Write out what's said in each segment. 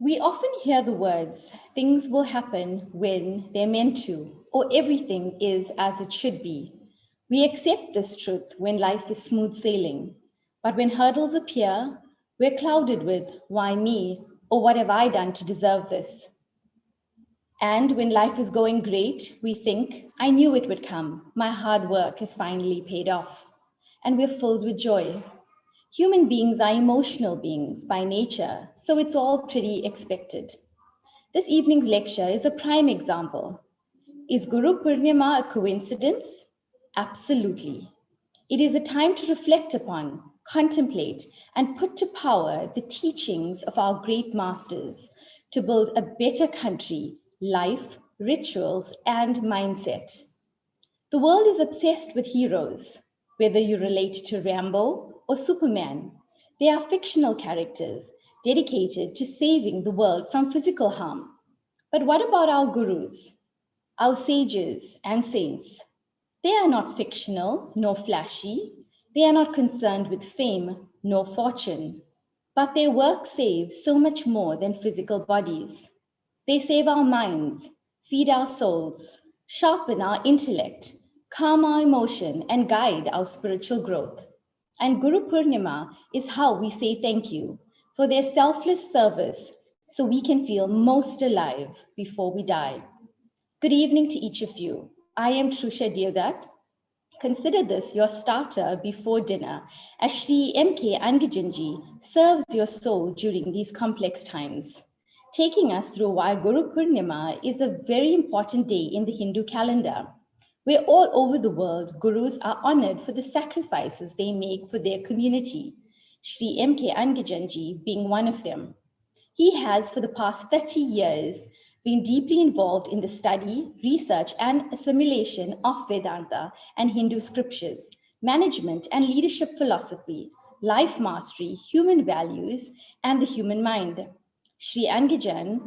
We often hear the words, things will happen when they're meant to, or everything is as it should be. We accept this truth when life is smooth sailing. But when hurdles appear, we're clouded with, why me? Or what have I done to deserve this? And when life is going great, we think, I knew it would come. My hard work has finally paid off. And we're filled with joy. Human beings are emotional beings by nature, so it's all pretty expected. This evening's lecture is a prime example. Is Guru Purnima a coincidence? Absolutely. It is a time to reflect upon, contemplate, and put to power the teachings of our great masters to build a better country, life, rituals, and mindset. The world is obsessed with heroes, whether you relate to Rambo or Superman. They are fictional characters dedicated to saving the world from physical harm. But what about our gurus, our sages and saints? They are not fictional nor flashy. They are not concerned with fame nor fortune. But their work saves so much more than physical bodies. They save our minds, feed our souls, sharpen our intellect, calm our emotion, and guide our spiritual growth. And Guru Purnima is how we say thank you for their selfless service so we can feel most alive before we die. Good evening to each of you. I am Trusha Deodat. Consider this your starter before dinner, as Shri M.K. Angajanji serves your soul during these complex times, taking us through why Guru Purnima is a very important day in the Hindu calendar. Where all over the world, gurus are honored for the sacrifices they make for their community, Shri M.K. Angajanji being one of them. He has, for the past 30 years, been deeply involved in the study, research, and assimilation of Vedanta and Hindu scriptures, management and leadership philosophy, life mastery, human values, and the human mind. Sri Angajan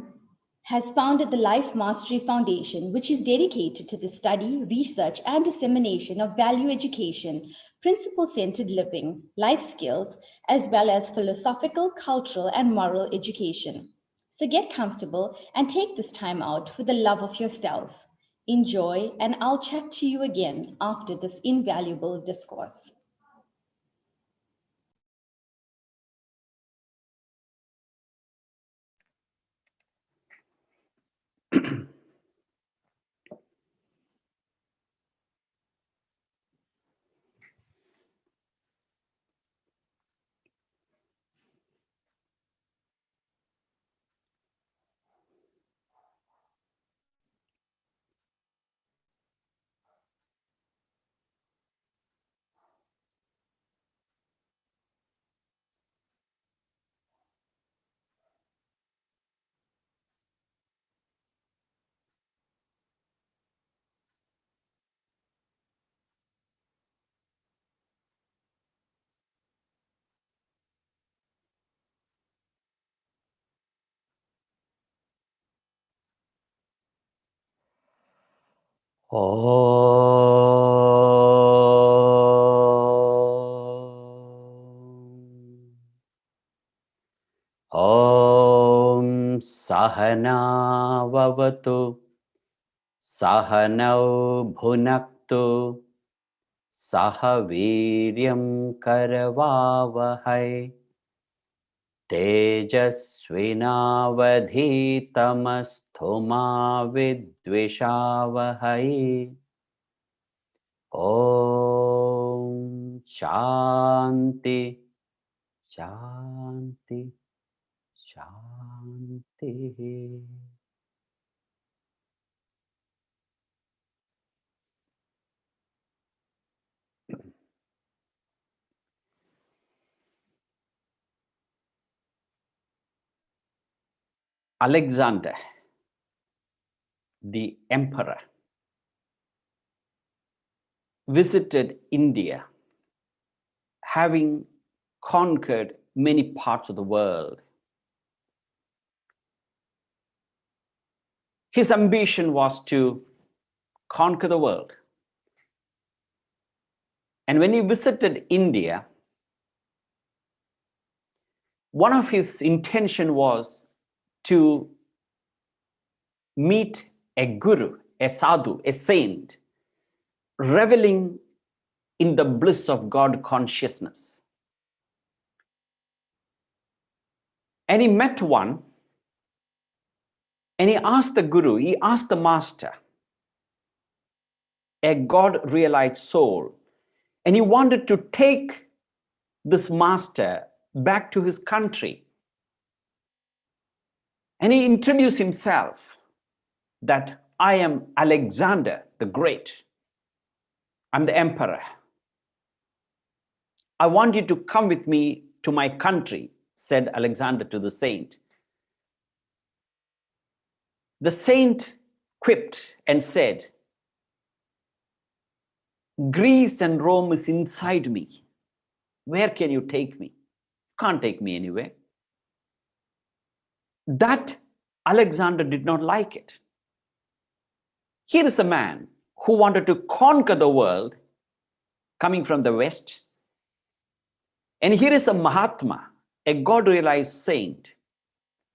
has founded the Life Mastery Foundation, which is dedicated to the study, research, and dissemination of value education, principle-centered living, life skills, as well as philosophical, cultural, and moral education. So get comfortable and take this time out for the love of yourself. Enjoy, and I'll chat to you again after this invaluable discourse. Om Sahana Vavatu Sahanau Bhunaktu Sahaviryam Karavavahai Tejasvinavadhitamastuma Vidvishavahai. Om Shanti Shanti Shanti. Alexander, the emperor, visited India, having conquered many parts of the world. His ambition was to conquer the world. And when he visited India, one of his intention was to meet a guru, a sadhu, a saint, reveling in the bliss of God consciousness. And he met one, and he asked the guru, he asked the master, a God-realized soul, and he wanted to take this master back to his country. And he introduced himself that I am Alexander the Great. I'm the emperor. I want you to come with me to my country, said Alexander to the saint. The saint quipped and said, Greece and Rome is inside me. Where can you take me? You can't take me anywhere. That Alexander did not like it. Here is a man who wanted to conquer the world coming from the West. And here is a Mahatma, a God-realized saint,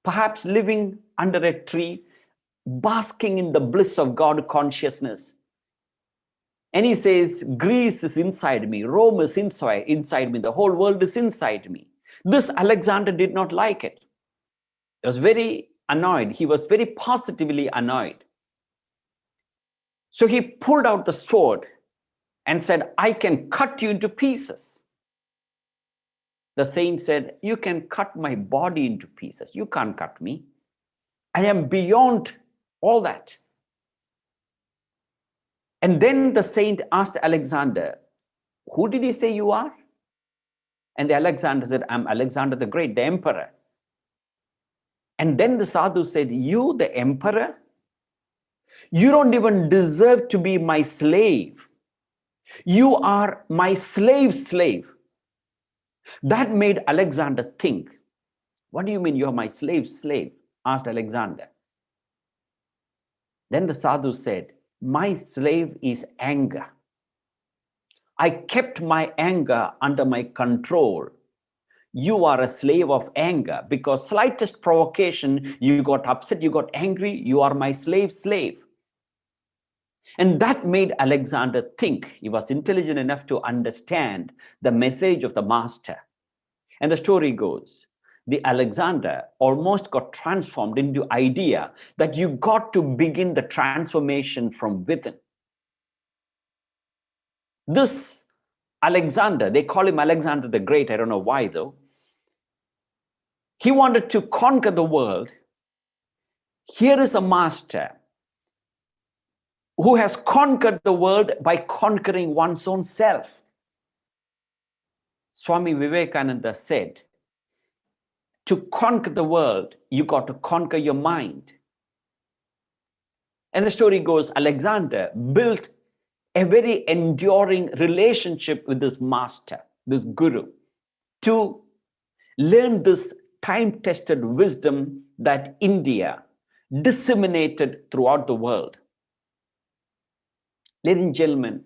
perhaps living under a tree, basking in the bliss of God consciousness. And he says, Greece is inside me, Rome is inside me, the whole world is inside me. This Alexander did not like it. He was very annoyed. He was very positively annoyed. So he pulled out the sword and said, I can cut you into pieces. The saint said, you can cut my body into pieces. You can't cut me. I am beyond all that. And then the saint asked Alexander, who did he say you are? And the Alexander said, I'm Alexander the Great, the emperor. And then the sadhu said, you, the emperor? You don't even deserve to be my slave. You are my slave's slave. That made Alexander think. What do you mean you're my slave's slave? Asked Alexander. Then the sadhu said, my slave is anger. I kept my anger under my control. You are a slave of anger because slightest provocation, you got upset, you got angry, you are my slave's slave. And that made Alexander think. He was intelligent enough to understand the message of the master. And the story goes, the Alexander almost got transformed into idea that you got to begin the transformation from within. This Alexander, they call him Alexander the Great, I don't know why though. He wanted to conquer the world. Here is a master who has conquered the world by conquering one's own self. Swami Vivekananda said, to conquer the world, you got to conquer your mind. And the story goes, Alexander built a very enduring relationship with this master, this guru, to learn this time-tested wisdom that India disseminated throughout the world. Ladies and gentlemen,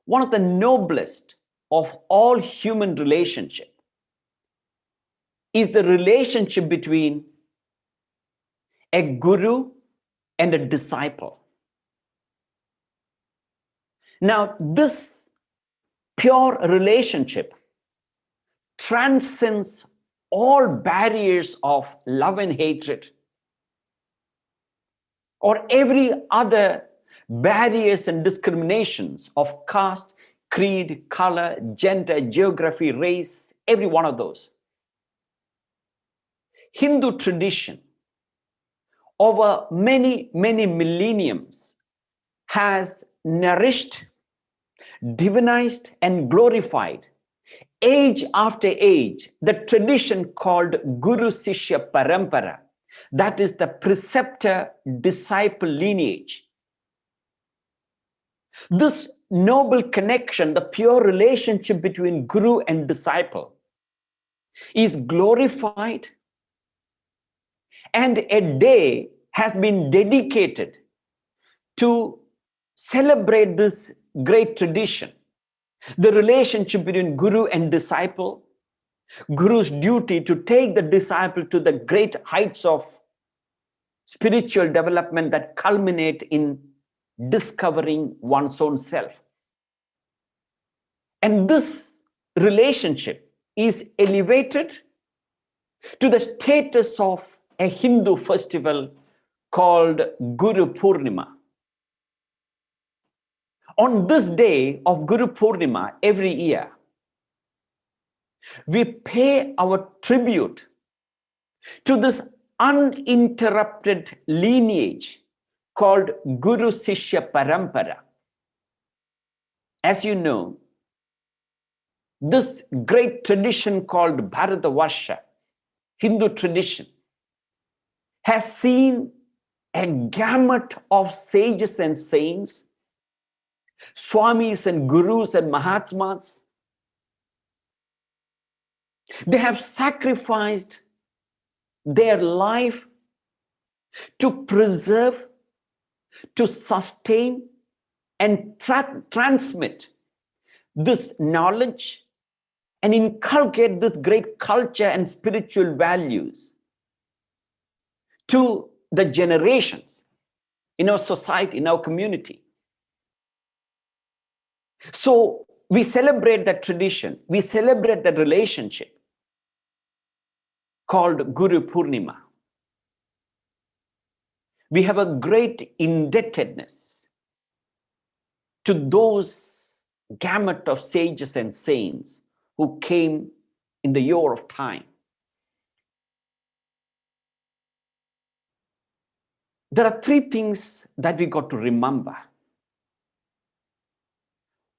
one of the noblest of all human relationships is the relationship between a guru and a disciple. Now, this pure relationship transcends all barriers of love and hatred or every other barriers and discriminations of caste, creed, color, gender, geography, race, every one of those. Hindu tradition over many, many millenniums has nourished, divinized, and glorified age after age the tradition called Guru Sishya Parampara, that is the preceptor-disciple lineage. This noble connection, the pure relationship between guru and disciple, is glorified, and a day has been dedicated to celebrate this great tradition. The relationship between guru and disciple Guru's duty to take the disciple to the great heights of spiritual development that culminate in discovering one's own self. And this relationship is elevated to the status of a Hindu festival called Guru Purnima. On this day of Guru Purnima every year, we pay our tribute to this uninterrupted lineage called Guru Sishya Parampara. As you know, this great tradition called Bharatavarsha, Hindu tradition, has seen a gamut of sages and saints, swamis and gurus and mahatmas. They have sacrificed their life to preserve, to sustain, and transmit this knowledge and inculcate this great culture and spiritual values to the generations in our society, in our community. So we celebrate that tradition, we celebrate that relationship called Guru Purnima. We have a great indebtedness to those gamut of sages and saints who came in the year of time. There are three things that we got to remember.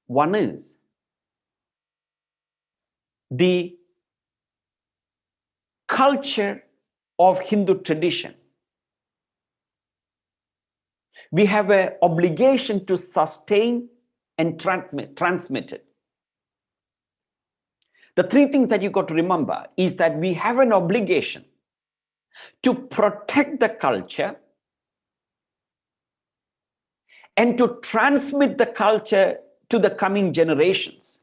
One is the culture of Hindu tradition. We have an obligation to sustain and transmit it. The three things that you got to remember is that we have an obligation to protect the culture and to transmit the culture to the coming generations.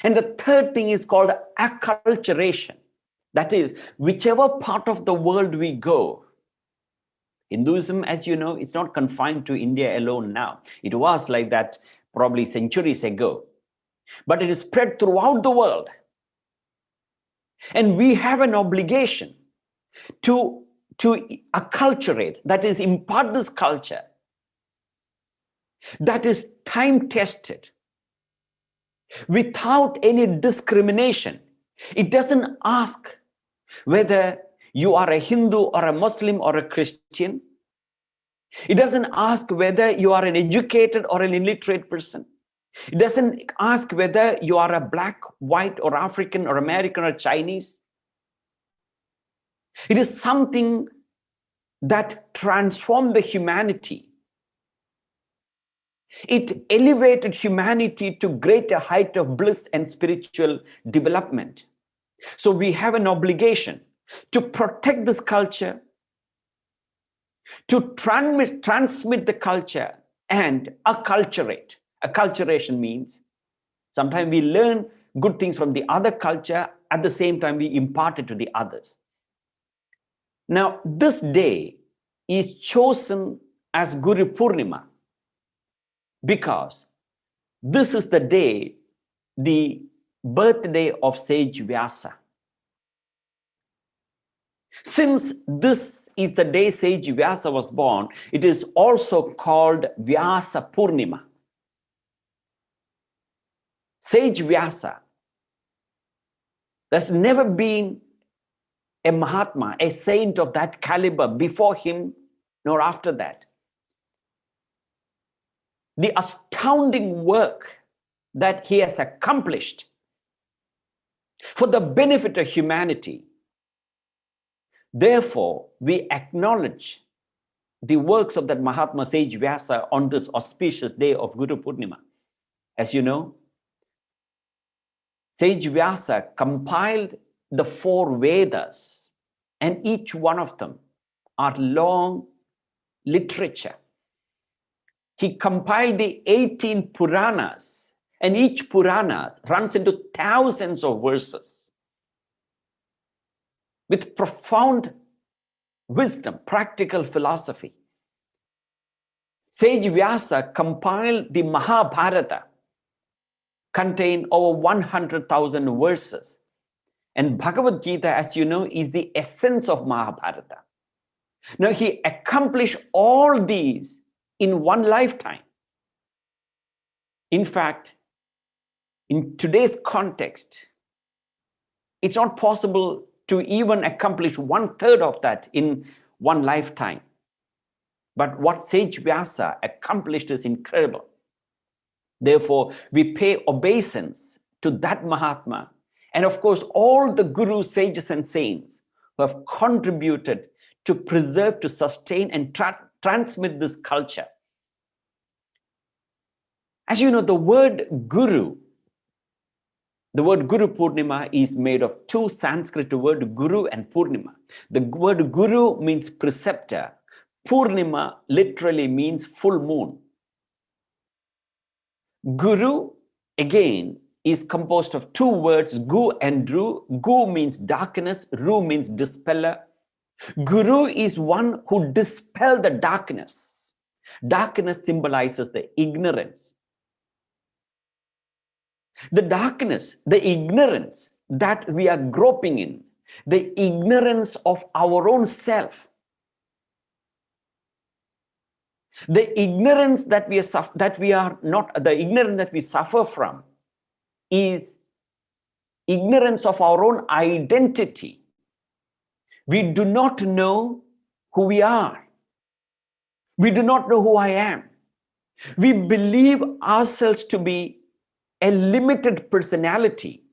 And the third thing is called acculturation. That is, whichever part of the world we go, Hinduism, as you know, is not confined to India alone now. It was like that probably centuries ago. But it is spread throughout the world. And we have an obligation to acculturate, that is, impart this culture that is time-tested, without any discrimination. It doesn't ask whether you are a Hindu or a Muslim or a Christian. It doesn't ask whether you are an educated or an illiterate person. It doesn't ask whether you are a black, white, or African, or American, or Chinese. It is something that transformed the humanity. It elevated humanity to greater height of bliss and spiritual development. So we have an obligation to protect this culture, to transmit the culture, and acculturate. Acculturation means sometimes we learn good things from the other culture, at the same time we impart it to the others. Now, this day is chosen as Guru Purnima because this is the day, the birthday of sage Vyasa. Since this is the day sage Vyasa was born, it is also called Vyasa Purnima. Sage Vyasa, there's never been a Mahatma, a saint of that caliber before him nor after that. The astounding work that he has accomplished for the benefit of humanity. Therefore, we acknowledge the works of that Mahatma sage Vyasa on this auspicious day of Guru Purnima. As you know, sage Vyasa compiled the 4 Vedas, and each one of them are long literature. He compiled the 18 Puranas, And each Purana runs into thousands of verses with profound wisdom, practical philosophy. Sage Vyasa compiled the Mahabharata, contained over 100,000 verses. And Bhagavad Gita, as you know, is the essence of Mahabharata. Now, he accomplished all these in one lifetime. In fact, in today's context, it's not possible to even accomplish 1/3 of that in one lifetime. But what Sage Vyasa accomplished is incredible. Therefore, we pay obeisance to that Mahatma. And of course, all the gurus, sages, and saints who have contributed to preserve, to sustain, and transmit this culture. As you know, the word Guru Purnima is made of two Sanskrit words, Guru and Purnima. The word Guru means preceptor. Purnima literally means full moon. Guru, again, is composed of two words, Gu and Ru. Gu means darkness, Ru means dispeller. Guru is one who dispels the darkness. Darkness symbolizes the ignorance. The darkness, the ignorance that we are groping in, the ignorance of our own self, the ignorance that we suffer from is ignorance of our own identity. We do not know who we are. We do not know who I am. We believe ourselves to be a limited personality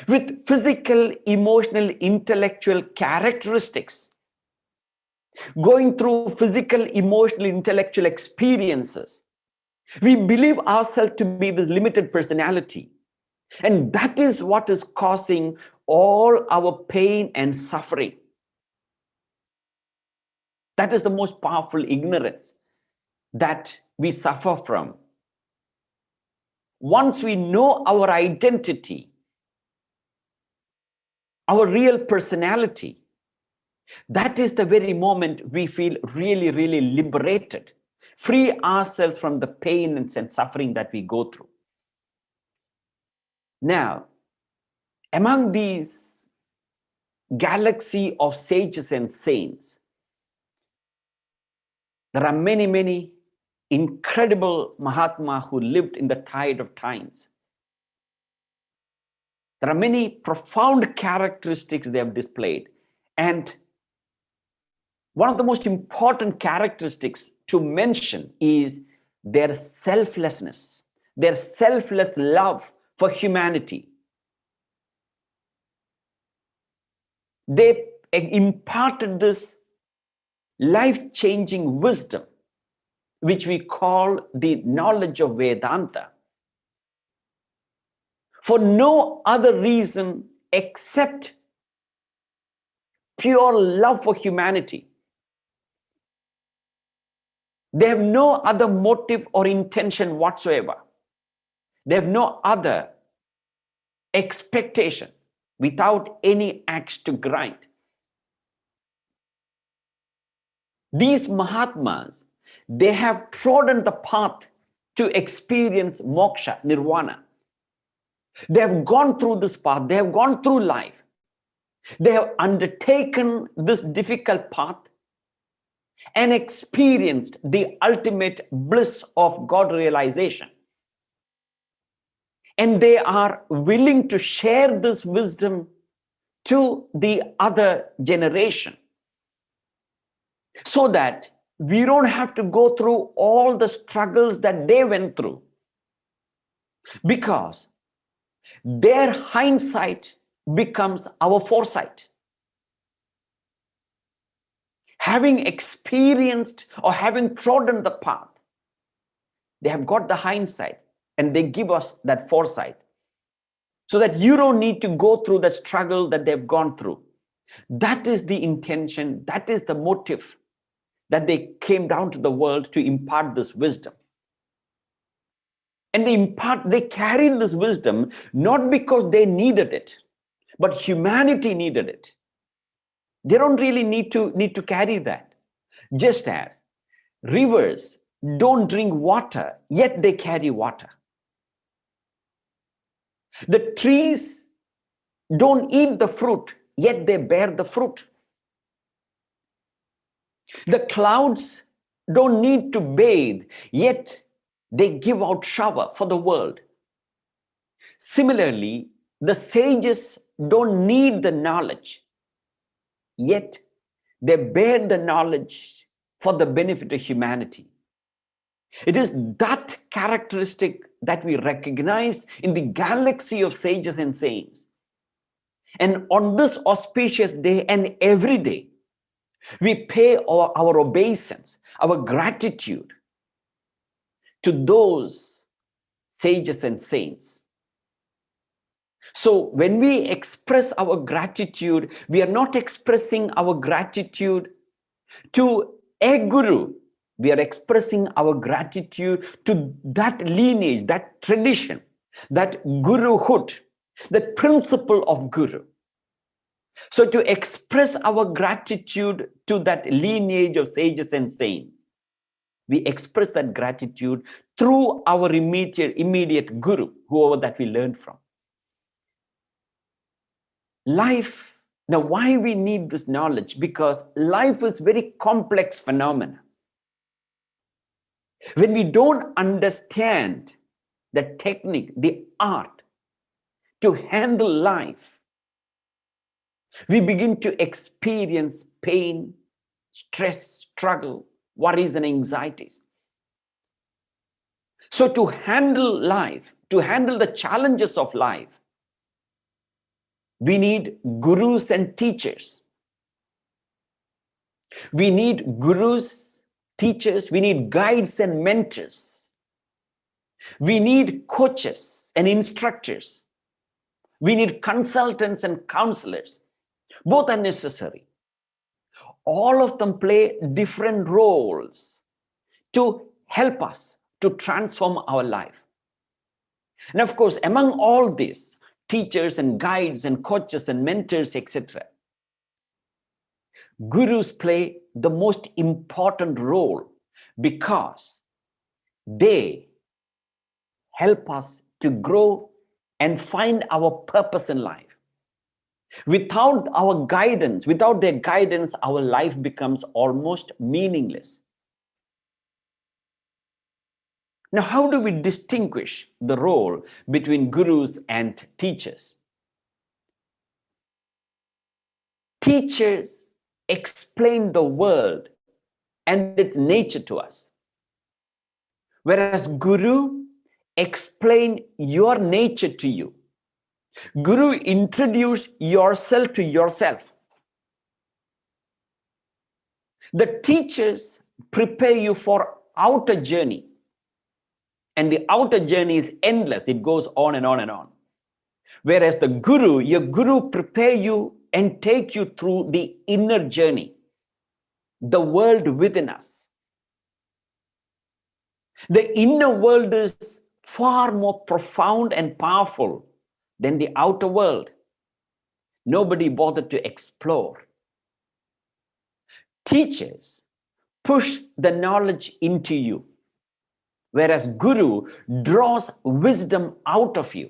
with physical, emotional, intellectual characteristics, going through physical, emotional, intellectual experiences. We believe ourselves to be this limited personality. And that is what is causing all our pain and suffering. That is the most powerful ignorance that we suffer from. Once we know our identity, our real personality, that is the very moment we feel really, really liberated, free ourselves from the pain and suffering that we go through. Now, among these galaxy of sages and saints, there are many, many incredible Mahatma who lived in the tide of times. There are many profound characteristics they have displayed. And one of the most important characteristics to mention is their selflessness, their selfless love for humanity. They imparted this life-changing wisdom, which we call the knowledge of Vedanta, for no other reason except pure love for humanity. They have no other motive or intention whatsoever. They have no other expectation without any axe to grind. These Mahatmas, they have trodden the path to experience moksha, nirvana. They have gone through this path. They have gone through life. They have undertaken this difficult path and experienced the ultimate bliss of God realization. And they are willing to share this wisdom to the other generation, so that we don't have to go through all the struggles that they went through, because their hindsight becomes our foresight. Having experienced or having trodden the path, they have got the hindsight and they give us that foresight, so that you don't need to go through the struggle that they've gone through. That is the intention, that is the motive, that they came down to the world to impart this wisdom. And they carried this wisdom not because they needed it, but humanity needed it. They don't really need to carry that. Just as rivers don't drink water, yet they carry water. The trees don't eat the fruit, yet they bear the fruit. The clouds don't need to bathe, yet they give out shower for the world. Similarly, the sages don't need the knowledge, yet they bear the knowledge for the benefit of humanity. It is that characteristic that we recognize in the galaxy of sages and saints. And on this auspicious day and every day, we pay our obeisance, our gratitude to those sages and saints. So when we express our gratitude, we are not expressing our gratitude to a guru. We are expressing our gratitude to that lineage, that tradition, that guruhood, that principle of guru. So to express our gratitude to that lineage of sages and saints, we express that gratitude through our immediate guru, whoever that we learned from. Life, now why we need this knowledge? Because life is very complex phenomena. When we don't understand the technique, the art to handle life, we begin to experience pain, stress, struggle, worries, and anxieties. So to handle life, to handle the challenges of life, we need gurus and teachers. We need gurus, teachers, we need guides and mentors. We need coaches and instructors. We need consultants and counselors. Both are necessary. All of them play different roles to help us to transform our life. And of course, among all these, teachers and guides and coaches and mentors, etc., gurus play the most important role because they help us to grow and find our purpose in life. Without our guidance, without their guidance, our life becomes almost meaningless. Now, how do we distinguish the role between gurus and teachers? Teachers explain the world and its nature to us, whereas guru explain your nature to you. Guru, introduce yourself to yourself. The teachers prepare you for outer journey, and the outer journey is endless. It goes on and on and on. Whereas the guru, your guru prepare you and take you through the inner journey, the world within us. The inner world is far more profound and powerful than the outer world. Nobody bothered to explore. Teachers push the knowledge into you, whereas guru draws wisdom out of you.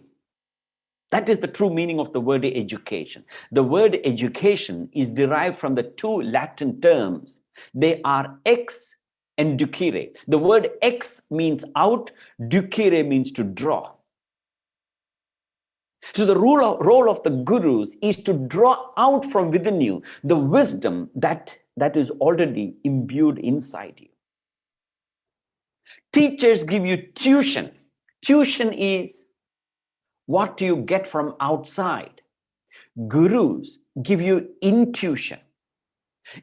That is the true meaning of the word education. The word education is derived from the two Latin terms. They are ex and ducere. The word ex means out, ducere means to draw. So the role of the gurus is to draw out from within you the wisdom that is already imbued inside you. Teachers give you tuition. Tuition is what you get from outside. Gurus give you intuition.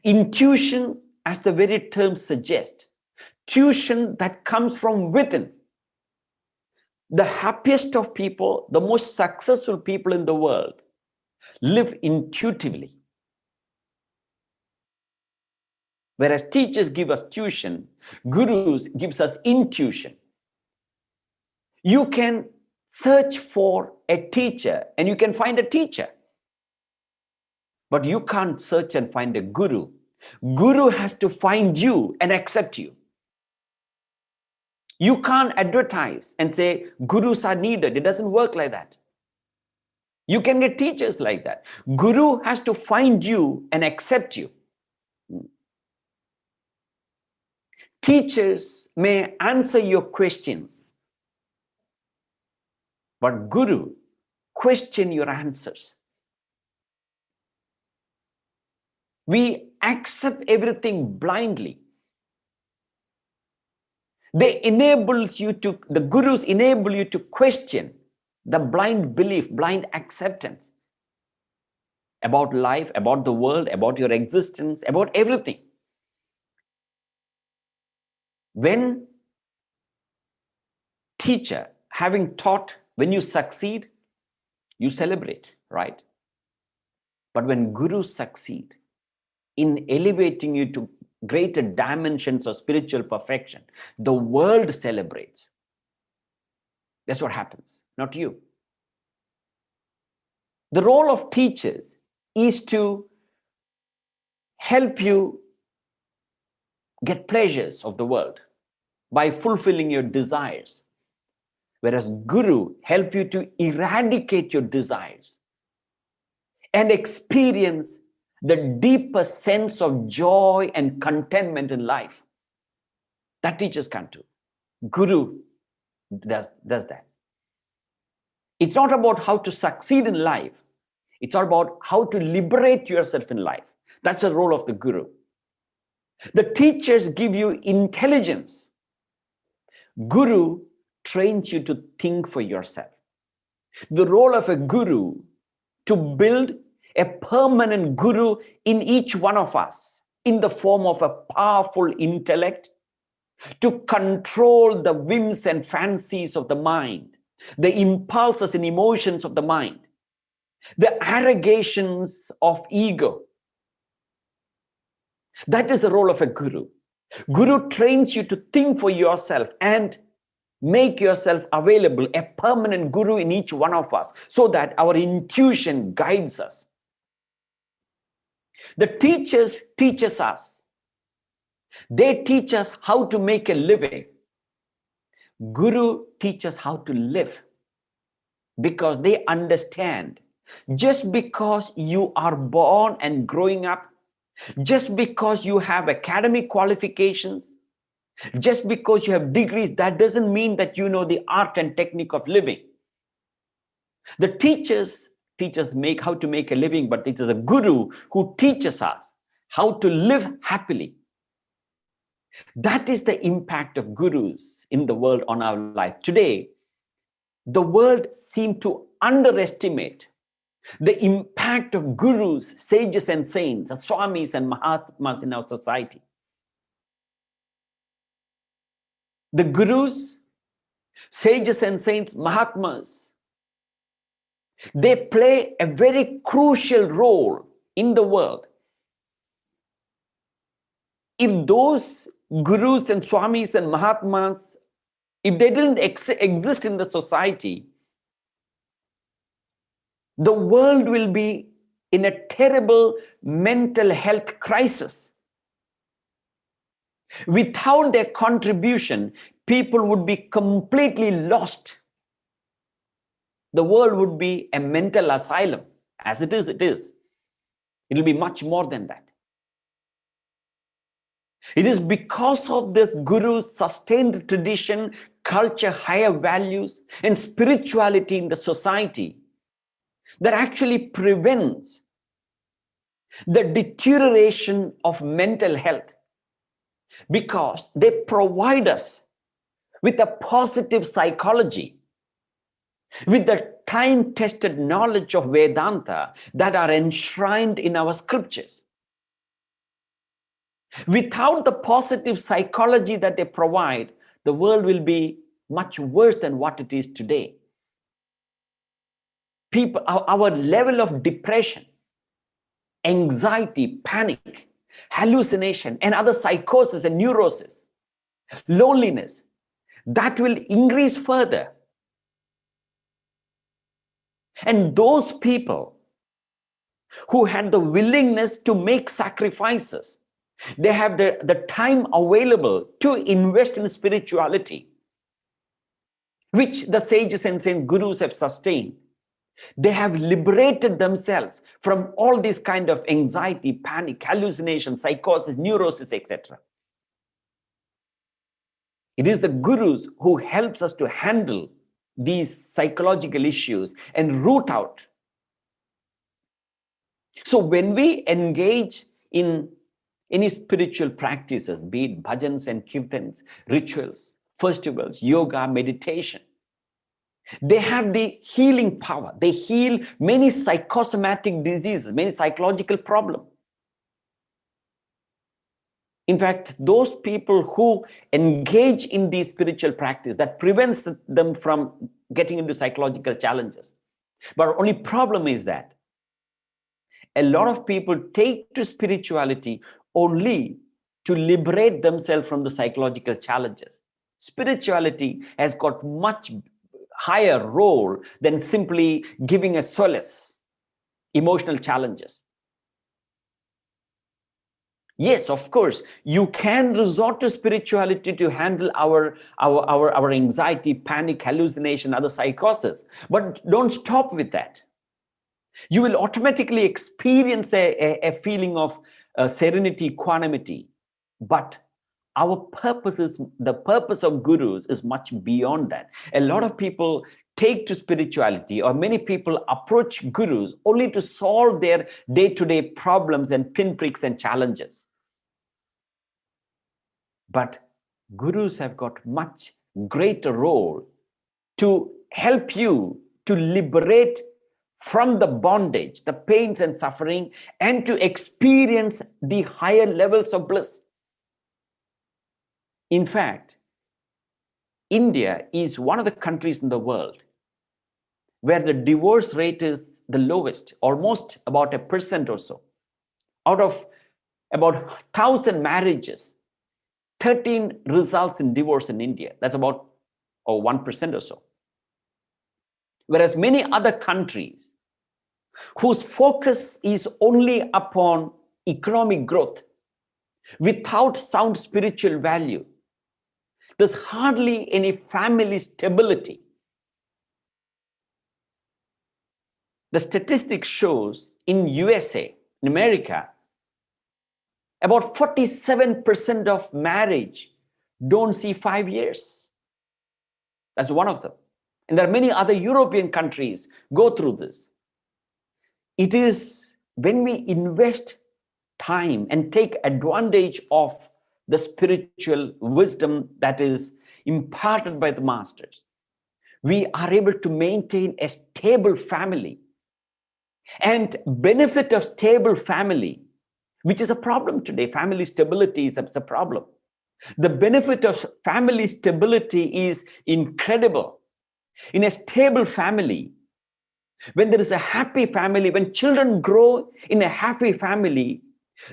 Intuition, as the very term suggests, tuition that comes from within. The happiest of people, the most successful people in the world, live intuitively. Whereas teachers give us tuition, gurus gives us intuition. You can search for a teacher and you can find a teacher. But you can't search and find a guru. Guru has to find you and accept you. You can't advertise and say gurus are needed. It doesn't work like that. You can get teachers like that. Guru has to find you and accept you. Teachers may answer your questions, but Guru question your answers. We accept everything blindly. The gurus enable you to question the blind belief, blind acceptance about life, about the world, about your existence, about everything. When teacher, having taught, when you succeed, you celebrate, right? But when gurus succeed in elevating you to greater dimensions of spiritual perfection, the world celebrates. That's what happens, not you. The role of teachers is to help you get pleasures of the world by fulfilling your desires, whereas Guru help you to eradicate your desires and experience the deeper sense of joy and contentment in life. That teachers can't do. Guru does that. It's not about how to succeed in life. It's all about how to liberate yourself in life. That's the role of the Guru. The teachers give you intelligence. Guru trains you to think for yourself. The role of a Guru to build a permanent Guru in each one of us in the form of a powerful intellect to control the whims and fancies of the mind, the impulses and emotions of the mind, the arrogations of ego. That is the role of a Guru. Guru trains you to think for yourself and make yourself available, a permanent Guru in each one of us, so that our intuition guides us. The teachers teaches us. They teach us how to make a living. Guru teaches how to live, because they understand just because you are born and growing up, just because you have academic qualifications, just because you have degrees, that doesn't mean that you know the art and technique of living. The teachers teach us how to make a living, but it is a Guru who teaches us how to live happily. That is the impact of gurus in the world on our life. Today, the world seems to underestimate the impact of gurus, sages and saints, swamis and mahatmas in our society. The gurus, sages and saints, mahatmas, they play a very crucial role in the world. If those gurus and swamis and mahatmas, if they didn't exist in the society, the world will be in a terrible mental health crisis. Without their contribution, people would be completely lost. The world would be a mental asylum. As it is, it is. It will be much more than that. It is because of this Guru's sustained tradition, culture, higher values, and spirituality in the society that actually prevents the deterioration of mental health, because they provide us with a positive psychology, with the time-tested knowledge of Vedanta that are enshrined in our scriptures. Without the positive psychology that they provide, the world will be much worse than what it is today. People, our level of depression, anxiety, panic, hallucination, and other psychosis and neurosis, loneliness, that will increase further And those people who had the willingness to make sacrifices, they have the time available to invest in spirituality, which the sages and saint gurus have sustained. They have liberated themselves from all these kind of anxiety, panic, hallucination, psychosis, neurosis, etc. It is the gurus who helps us to handle these psychological issues and root out. So when we engage in any spiritual practices, be it bhajans and kirtans, rituals, festivals, yoga, meditation, they have the healing power. They heal many psychosomatic diseases, many psychological problems. In fact, those people who engage in these spiritual practice, that prevents them from getting into psychological challenges. But only problem is that a lot of people take to spirituality only to liberate themselves from the psychological challenges. Spirituality has got much higher role than simply giving a solace, emotional challenges. Yes, of course, you can resort to spirituality to handle our anxiety, panic, hallucination, other psychosis, but don't stop with that. You will automatically experience a feeling of serenity, equanimity. But our purpose is, the purpose of gurus is much beyond that. A lot of people take to spirituality, or many people approach gurus only to solve their day-to-day problems and pinpricks and challenges. But gurus have got much greater role to help you to liberate from the bondage, the pains and suffering, and to experience the higher levels of bliss. In fact, India is one of the countries in the world where the divorce rate is the lowest, almost about 1% or so. Out of about 1,000 marriages, 13 results in divorce in India. That's about 1% or so. Whereas many other countries whose focus is only upon economic growth without sound spiritual value, there's hardly any family stability. The statistics shows in USA, in America, about 47% of marriage don't see 5 years. That's one of them. And there are many other European countries go through this. It is when we invest time and take advantage of the spiritual wisdom that is imparted by the masters, we are able to maintain a stable family. And benefit of stable family, which is a problem today, family stability is a problem. The benefit of family stability is incredible. In a stable family, when there is a happy family, when children grow in a happy family,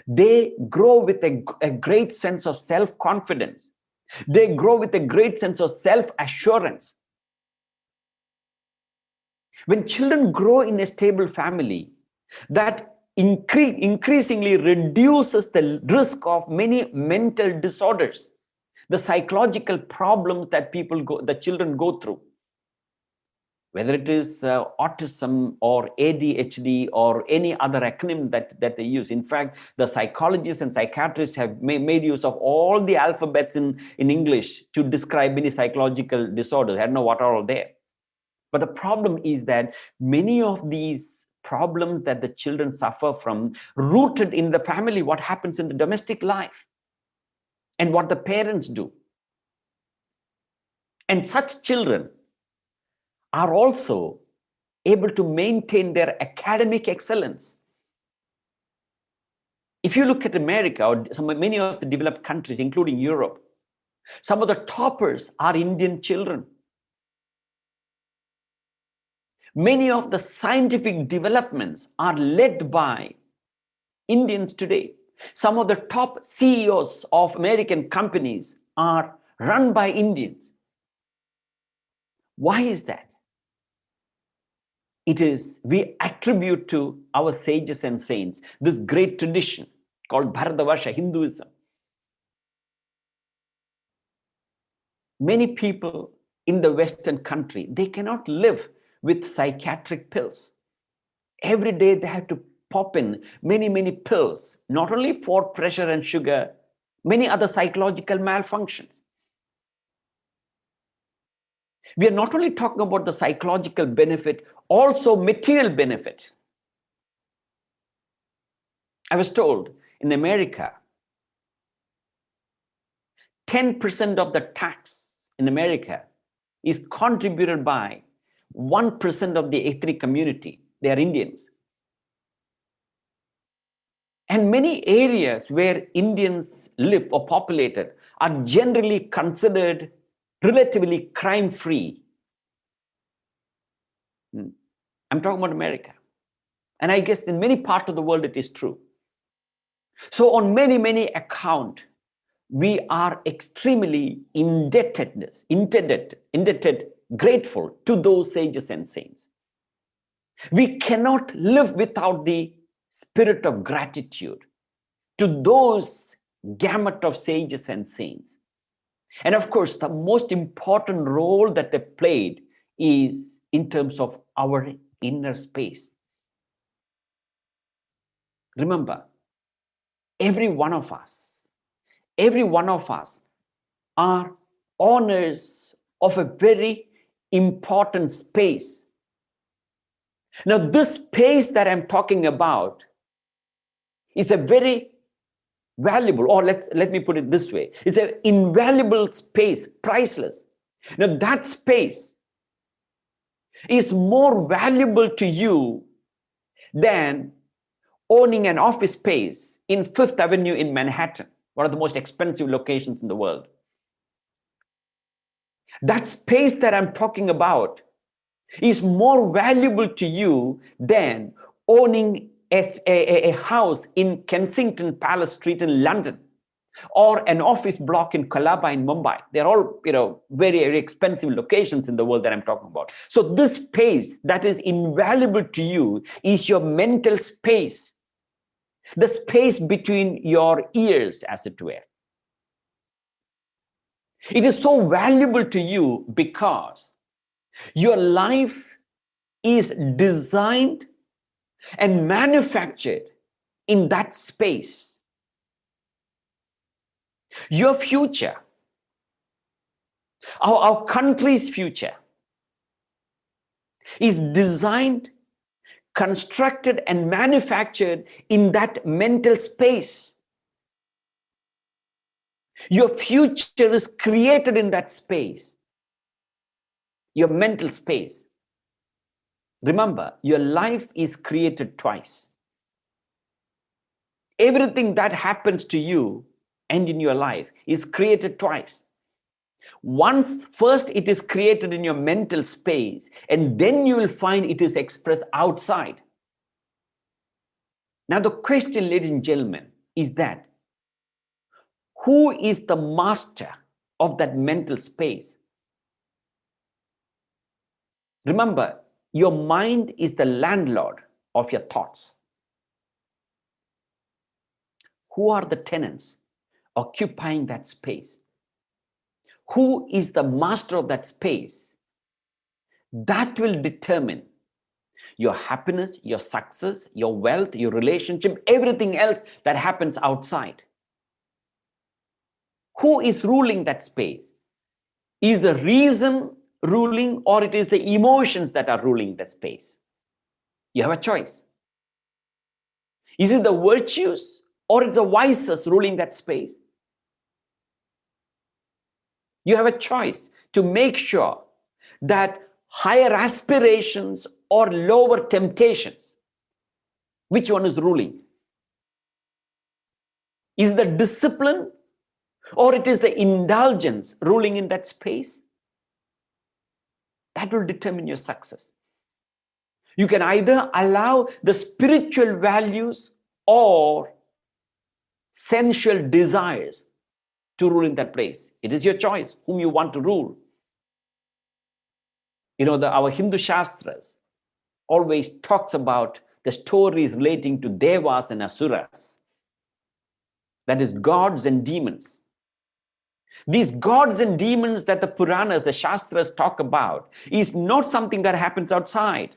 they grow with a great sense of self-confidence. They grow with a great sense of self-assurance. When children grow in a stable family, that increasingly reduces the risk of many mental disorders, the psychological problems that the children go through. Whether it is autism or ADHD or any other acronym that they use. In fact, the psychologists and psychiatrists have made use of all the alphabets in English to describe many psychological disorders. I don't know what are all there. But the problem is that many of these problems that the children suffer from, rooted in the family, what happens in the domestic life and what the parents do. And such children are also able to maintain their academic excellence. If you look at America or many of the developed countries, including Europe, some of the toppers are Indian children. Many of the scientific developments are led by Indians today. Some of the top CEOs of American companies are run by Indians. Why is that? we attribute to our sages and saints this great tradition called Bharatavarsha, Hinduism. Many people in the Western country, they cannot live with psychiatric pills. Every day they have to pop in many pills, not only for pressure and sugar, many other psychological malfunctions. We are not only talking about the psychological benefit, also material benefit. I was told in America, 10% of the tax in America is contributed by 1% of the ethnic community. They are Indians. And many areas where Indians live or populated are generally considered relatively crime-free. I'm talking about America. And I guess in many parts of the world it is true. So on many accounts, we are extremely indebted, grateful to those sages and saints. We cannot live without the spirit of gratitude to those gamut of sages and saints. And of course, the most important role that they played is in terms of our inner space. Remember, every one of us are owners of a very important space. Now, this space that I'm talking about is a very valuable, or let me put it this way, it's an invaluable space, priceless. Now, that space is more valuable to you than owning an office space in Fifth Avenue in Manhattan, one of the most expensive locations in the world. That space that I'm talking about is more valuable to you than owning a house in Kensington Palace Street in London, or an office block in Colaba in Mumbai. They're all, very expensive locations in the world that I'm talking about. So this space that is invaluable to you is your mental space, the space between your ears, as it were. It is so valuable to you because your life is designed and manufactured in that space. Your future, our country's future, is designed, constructed, and manufactured in that mental space. Your future is created in that space, your mental space. Remember, your life is created twice. Everything that happens to you and in your life is created twice. Once, first it is created in your mental space, and then you will find it is expressed outside. Now the question, ladies and gentlemen, is that who is the master of that mental space? Remember, your mind is the landlord of your thoughts. Who are the tenants occupying that space? Who is the master of that space? That will determine your happiness, your success, your wealth, your relationship, everything else that happens outside. Who is ruling that space? Is the reason ruling, or it is the emotions that are ruling that space? You have a choice. Is it the virtues, or it's the vices ruling that space? You have a choice to make sure that higher aspirations or lower temptations, which one is ruling? Is the discipline, or it is the indulgence ruling in that space? That will determine your success. You can either allow the spiritual values or sensual desires to rule in that place. It is your choice whom you want to rule. Our Hindu Shastras, always talks about the stories relating to Devas and Asuras. That is gods and demons. These gods and demons that the Puranas, the Shastras talk about is not something that happens outside.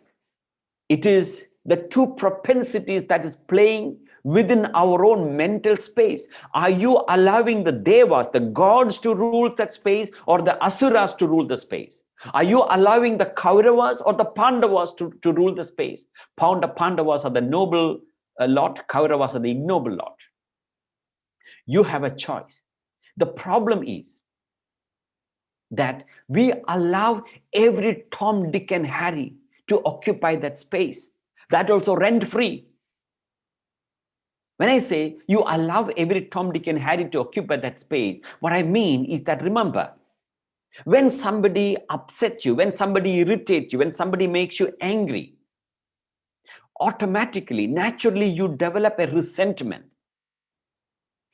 It is the two propensities that is playing within our own mental space. Are you allowing the Devas, the gods, to rule that space, or the Asuras to rule the space? Are you allowing the Kauravas or the Pandavas to rule the space? Pandavas are the noble lot, Kauravas are the ignoble lot. You have a choice. The problem is that we allow every Tom, Dick, and Harry to occupy that space. That also rent-free. When I say you allow every Tom, Dick, and Harry to occupy that space, what I mean is that, remember, when somebody upsets you, when somebody irritates you, when somebody makes you angry, automatically, naturally, you develop a resentment,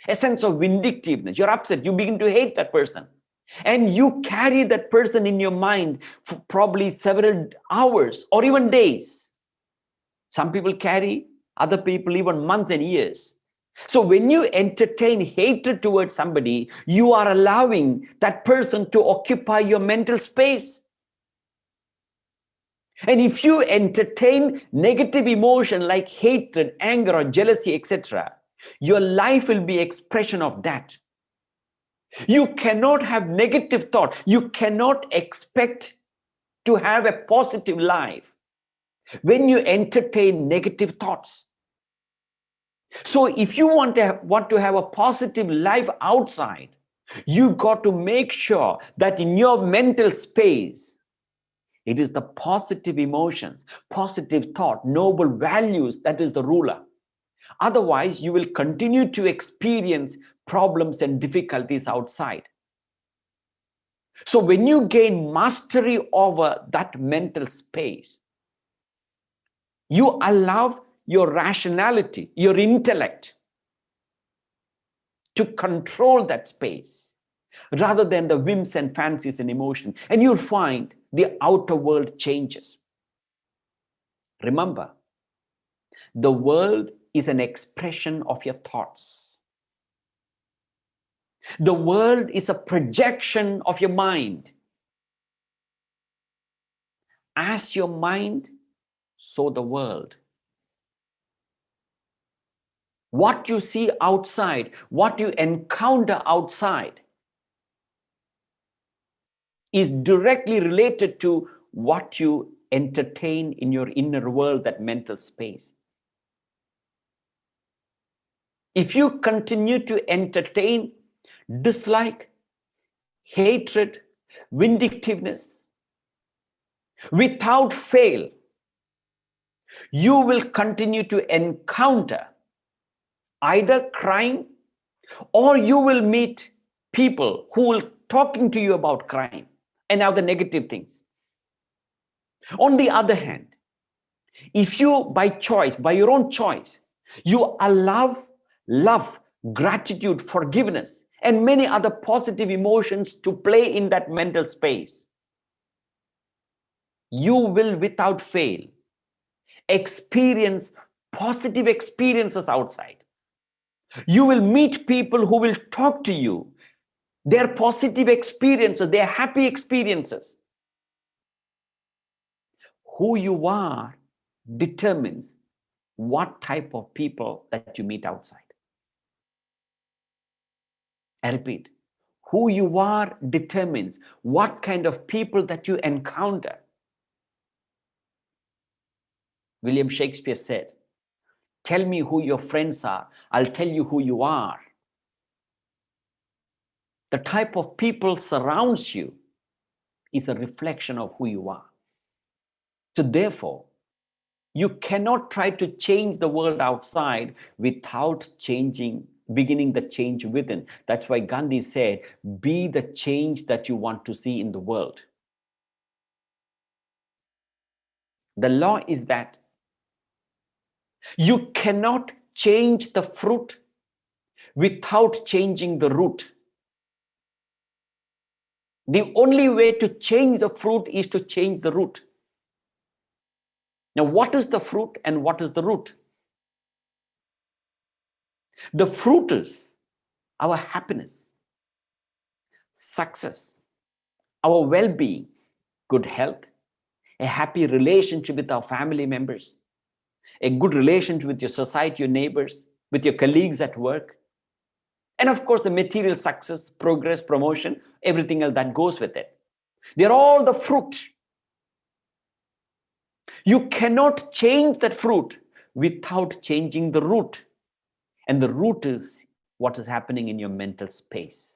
a sense of vindictiveness. You're upset. You begin to hate that person. And you carry that person in your mind for probably several hours or even days. Some people carry, other people even months and years. So when you entertain hatred towards somebody, you are allowing that person to occupy your mental space. And if you entertain negative emotion like hatred, anger, or jealousy, etc., your life will be expression of that. You cannot have negative thought. You cannot expect to have a positive life when you entertain negative thoughts. So if you want to have a positive life outside, you got to make sure that in your mental space, it is the positive emotions, positive thought, noble values that is the ruler. Otherwise, you will continue to experience problems and difficulties outside. So when you gain mastery over that mental space, you allow your rationality, your intellect to control that space rather than the whims and fancies and emotion. And you'll find the outer world changes. Remember, the world is an expression of your thoughts. The world is a projection of your mind. As your mind, so the world. What you see outside, what you encounter outside, is directly related to what you entertain in your inner world, that mental space. If you continue to entertain dislike, hatred, vindictiveness, without fail, you will continue to encounter either crime, or you will meet people who will talking to you about crime and now the negative things. On the other hand, if you by choice, by your own choice, you allow love, gratitude, forgiveness, and many other positive emotions to play in that mental space, you will without fail experience positive experiences outside. You will meet people who will talk to you, their positive experiences, their happy experiences. Who you are determines what type of people that you meet outside. I repeat, who you are determines what kind of people that you encounter. William Shakespeare said, "Tell me who your friends are, I'll tell you who you are." The type of people surrounds you is a reflection of who you are. So therefore, you cannot try to change the world outside without beginning the change within. That's why Gandhi said, be the change that you want to see in the world. The law is that you cannot change the fruit without changing the root. The only way to change the fruit is to change the root. Now, what is the fruit and what is the root? The fruit is our happiness, success, our well-being, good health, a happy relationship with our family members, a good relationship with your society, your neighbors, with your colleagues at work, and of course the material success, progress, promotion, everything else that goes with it. They're all the fruit. You cannot change that fruit without changing the root. And the root is what is happening in your mental space.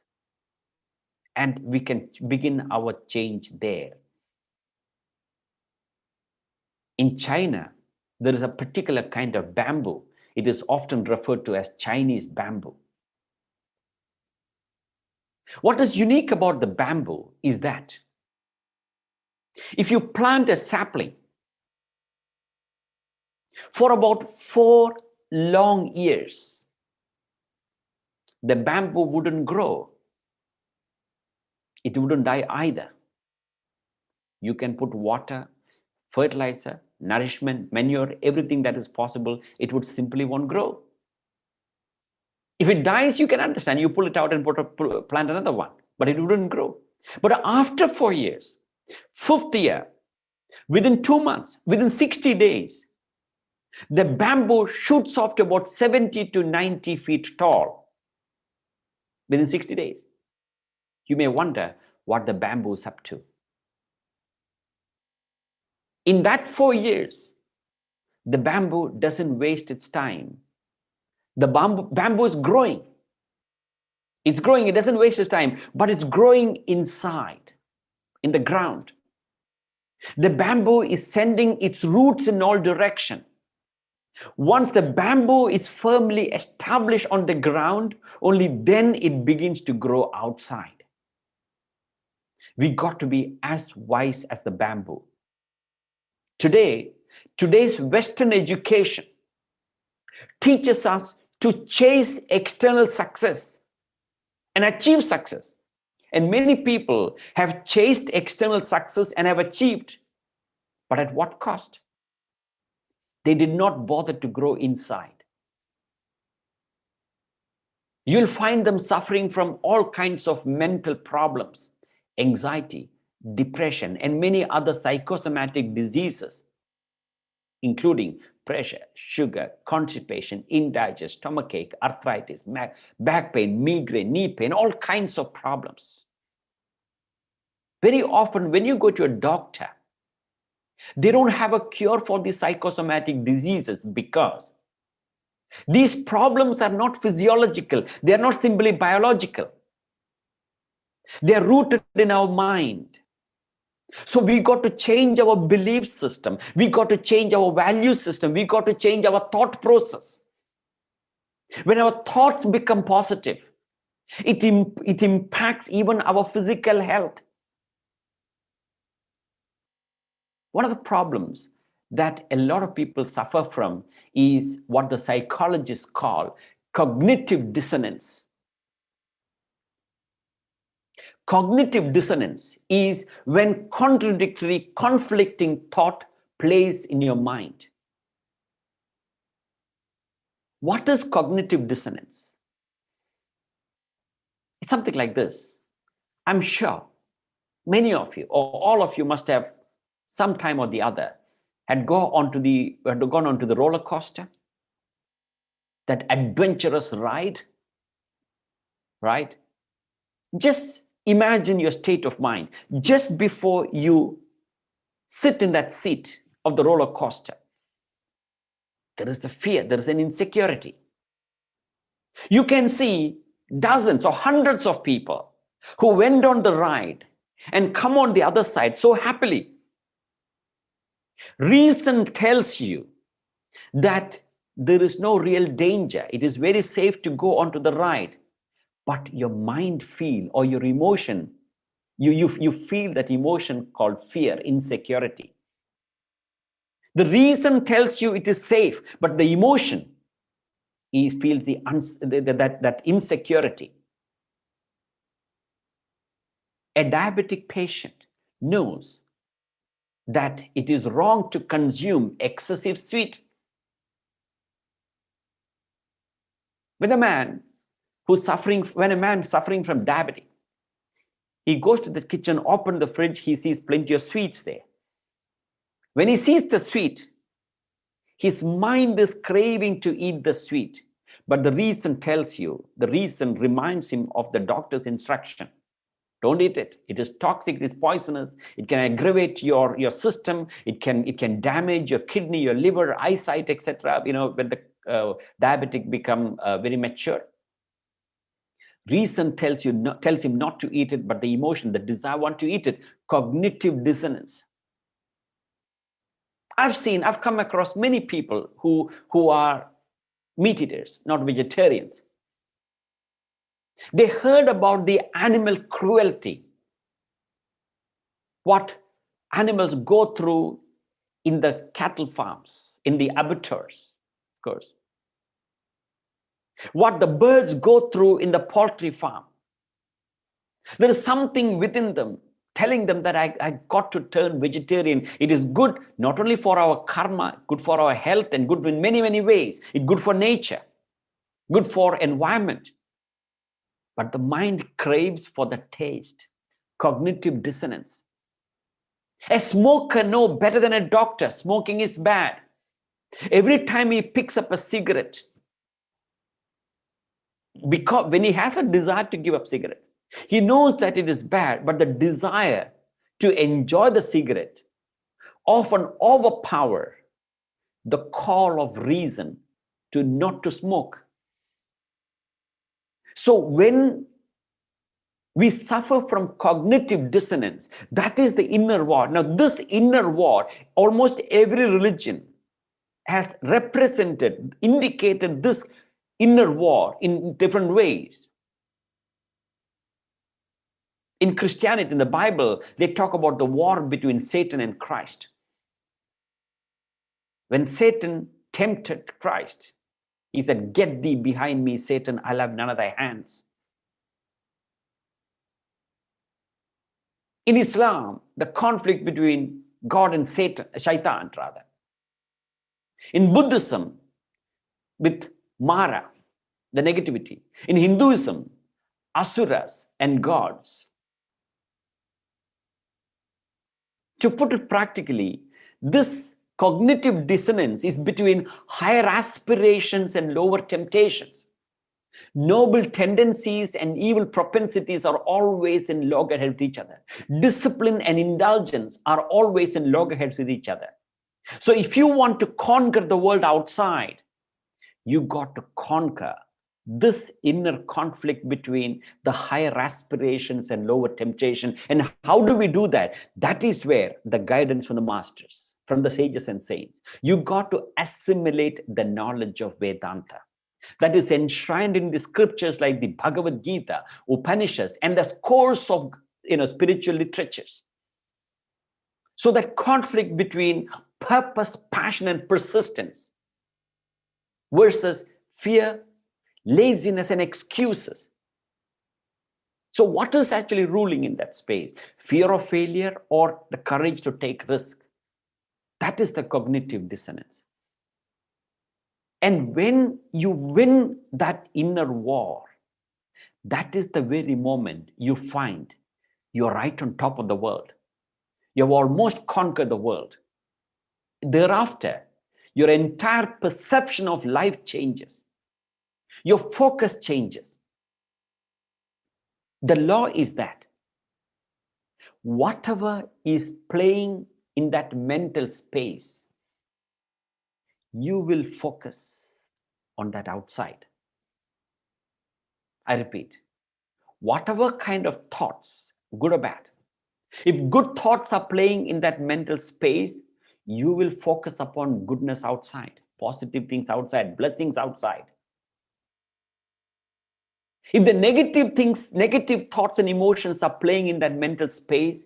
And we can begin our change there. In China, there is a particular kind of bamboo. It is often referred to as Chinese bamboo. What is unique about the bamboo is that if you plant a sapling for about 4 long years, the bamboo wouldn't grow. It wouldn't die either. You can put water, fertilizer, nourishment, manure, everything that is possible, it would simply won't grow. If it dies, you can understand. You pull it out and plant another one, but it wouldn't grow. But after 4 years, 5th year, within 2 months, within 60 days, the bamboo shoots off to about 70 to 90 feet tall within 60 days. You may wonder what the bamboo is up to. In that 4 years, the bamboo doesn't waste its time. The bamboo is growing. It's growing, it doesn't waste its time, but it's growing inside, in the ground. The bamboo is sending its roots in all directions. Once the bamboo is firmly established on the ground, only then it begins to grow outside. We got to be as wise as the bamboo. Today's Western education teaches us to chase external success and achieve success. And many people have chased external success and have achieved, but at what cost? They did not bother to grow inside. You'll find them suffering from all kinds of mental problems, anxiety, depression, and many other psychosomatic diseases, including pressure, sugar, constipation, indigestion, stomachache, arthritis, back pain, migraine, knee pain, all kinds of problems. Very often when you go to a doctor, they don't have a cure for the psychosomatic diseases because these problems are not physiological. They are not simply biological. They are rooted in our mind. So we got to change our belief system. We got to change our value system. We got to change our thought process. When our thoughts become positive, it impacts even our physical health. One of the problems that a lot of people suffer from is what the psychologists call cognitive dissonance. Cognitive dissonance is when contradictory, conflicting thought plays in your mind. What is cognitive dissonance? It's something like this. I'm sure many of you, or all of you, must have some time or the other had gone onto the roller coaster, that adventurous ride, right? Just imagine your state of mind just before you sit in that seat of the roller coaster. There is a fear, there is an insecurity. You can see dozens or hundreds of people who went on the ride and come on the other side so happily. Reason tells you that there is no real danger. It is very safe to go onto the ride. But your mind feel, or your emotion, you feel that emotion called fear, insecurity. The reason tells you it is safe, but the emotion feels that insecurity. A diabetic patient knows that it is wrong to consume excessive sweet. When a man suffering from diabetes, he goes to the kitchen, opens the fridge, he sees plenty of sweets there. When he sees the sweet, his mind is craving to eat the sweet. But the reason reminds him of the doctor's instruction. Don't eat it. It is toxic, it is poisonous, it can aggravate your system, it can damage your kidney, your liver, eyesight, etc. When the diabetic become very mature. Reason tells him not to eat it, but the emotion, the desire want to eat it, cognitive dissonance. I've come across many people who are meat eaters, not vegetarians. They heard about the animal cruelty, what animals go through in the cattle farms, in the abattoirs, of course. What the birds go through in the poultry farm. There is something within them telling them that I got to turn vegetarian. It is good not only for our karma, good for our health, and good in many, many ways. It's good for nature, good for environment. But the mind craves for the taste, cognitive dissonance. A smoker knows better than a doctor smoking is bad. Every time he picks up a cigarette, because when he has a desire to give up cigarette, he knows that it is bad, but the desire to enjoy the cigarette often overpower the call of reason to not to smoke. So when we suffer from cognitive dissonance, that is the inner war. Now this inner war, almost every religion has indicated this inner war in different ways. In Christianity, in the Bible, they talk about the war between Satan and Christ. When Satan tempted Christ, he said, "Get thee behind me, Satan, I'll have none of thy hands." In Islam, the conflict between God and Satan, Shaitan rather. In Buddhism, with Mara, the negativity. In Hinduism, Asuras and gods. To put it practically, this cognitive dissonance is between higher aspirations and lower temptations. Noble tendencies and evil propensities are always in loggerheads with each other. Discipline and indulgence are always in loggerheads with each other. So if you want to conquer the world outside, you got to conquer this inner conflict between the higher aspirations and lower temptation. And how do we do that? That is where the guidance from the masters, from the sages and saints. You got to assimilate the knowledge of Vedanta that is enshrined in the scriptures like the Bhagavad Gita, Upanishads, and the scores of spiritual literatures. So that conflict between purpose, passion, and persistence versus fear, laziness, and excuses. So what is actually ruling in that space? Fear of failure or the courage to take risk? That is the cognitive dissonance. And when you win that inner war, that is the very moment you find you're right on top of the world. You've almost conquered the world. Thereafter, your entire perception of life changes. Your focus changes. The law is that whatever is playing in that mental space, you will focus on that outside. I repeat, whatever kind of thoughts, good or bad, if good thoughts are playing in that mental space, you will focus upon goodness outside, positive things outside, blessings outside. If the negative thoughts and emotions are playing in that mental space,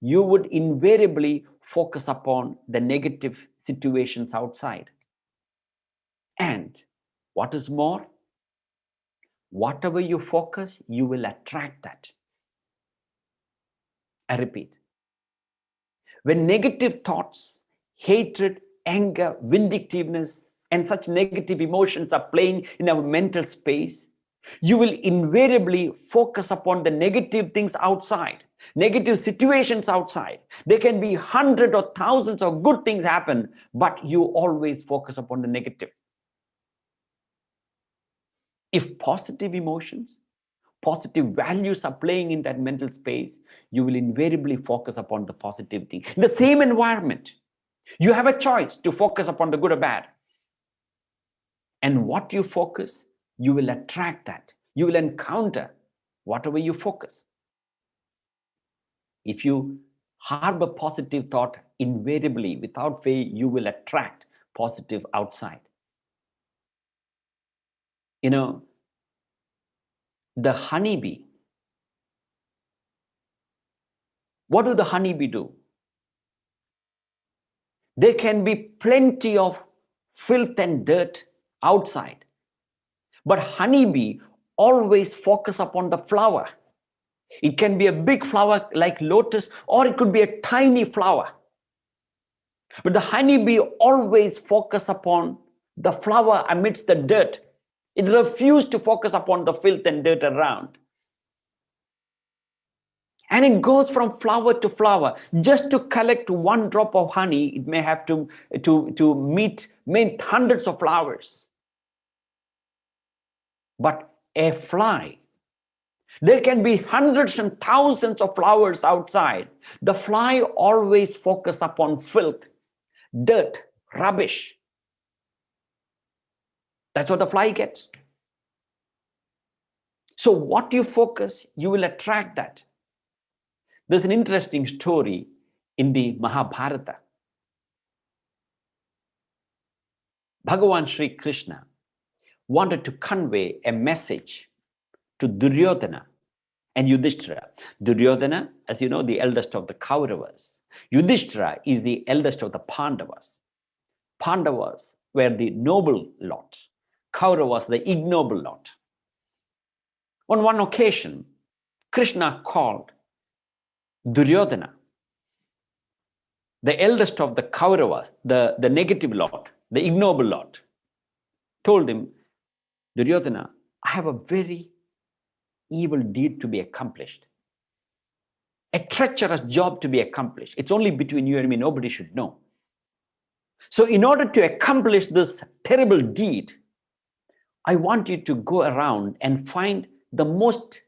you would invariably focus upon the negative situations outside. And what is more, whatever you focus, you will attract that. I repeat, When negative thoughts, hatred, anger, vindictiveness, and such negative emotions are playing in our mental space, you will invariably focus upon the negative things outside, negative situations outside. There can be hundreds or thousands of good things happen, but you always focus upon the negative. If positive emotions, positive values are playing in that mental space, you will invariably focus upon the positive thing. In the same environment, you have a choice to focus upon the good or bad. And what you focus, you will attract that. You will encounter whatever you focus. If you harbor positive thought, invariably, without fail, you will attract positive outside. You know, the honeybee, what do the honeybee do? There can be plenty of filth and dirt outside, but honeybee always focus upon the flower. It can be a big flower like lotus, or it could be a tiny flower. But the honeybee always focus upon the flower amidst the dirt. It refused to focus upon the filth and dirt around. And it goes from flower to flower. Just to collect one drop of honey, it may have to meet hundreds of flowers. But a fly, there can be hundreds and thousands of flowers outside. The fly always focus upon filth, dirt, rubbish. That's what the fly gets. So what you focus, you will attract that. There's an interesting story in the Mahabharata. Bhagavan Sri Krishna wanted to convey a message to Duryodhana and Yudhisthira. Duryodhana, as you know, the eldest of the Kauravas. Yudhisthira is the eldest of the Pandavas. Pandavas were the noble lot. Kauravas, the ignoble lot. On one occasion, Krishna called Duryodhana, the eldest of the Kauravas, the negative lot, the ignoble lot, told him, Duryodhana, I have a very evil deed to be accomplished. A treacherous job to be accomplished. It's only between you and me, nobody should know. So in order to accomplish this terrible deed, I want you to go around and find the most,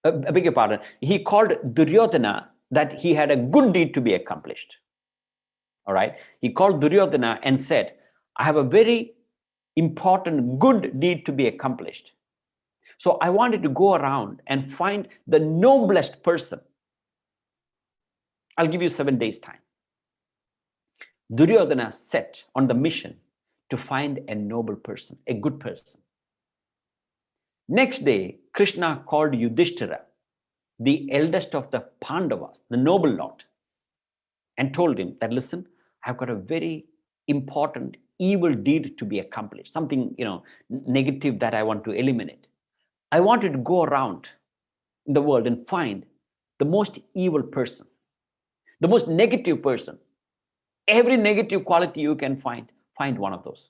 I beg your pardon, he called Duryodhana that he had a good deed to be accomplished. All right. He called Duryodhana and said, I have a very important good deed to be accomplished. So I wanted to go around and find the noblest person. I'll give you 7 days time. Duryodhana set on the mission to find a noble person, a good person. Next day, Krishna called Yudhisthira, the eldest of the Pandavas, the noble lot, and told him that, listen, I've got a very important evil deed to be accomplished, something, negative that I want to eliminate. I wanted to go around in the world and find the most evil person, the most negative person. Every negative quality you can find one of those.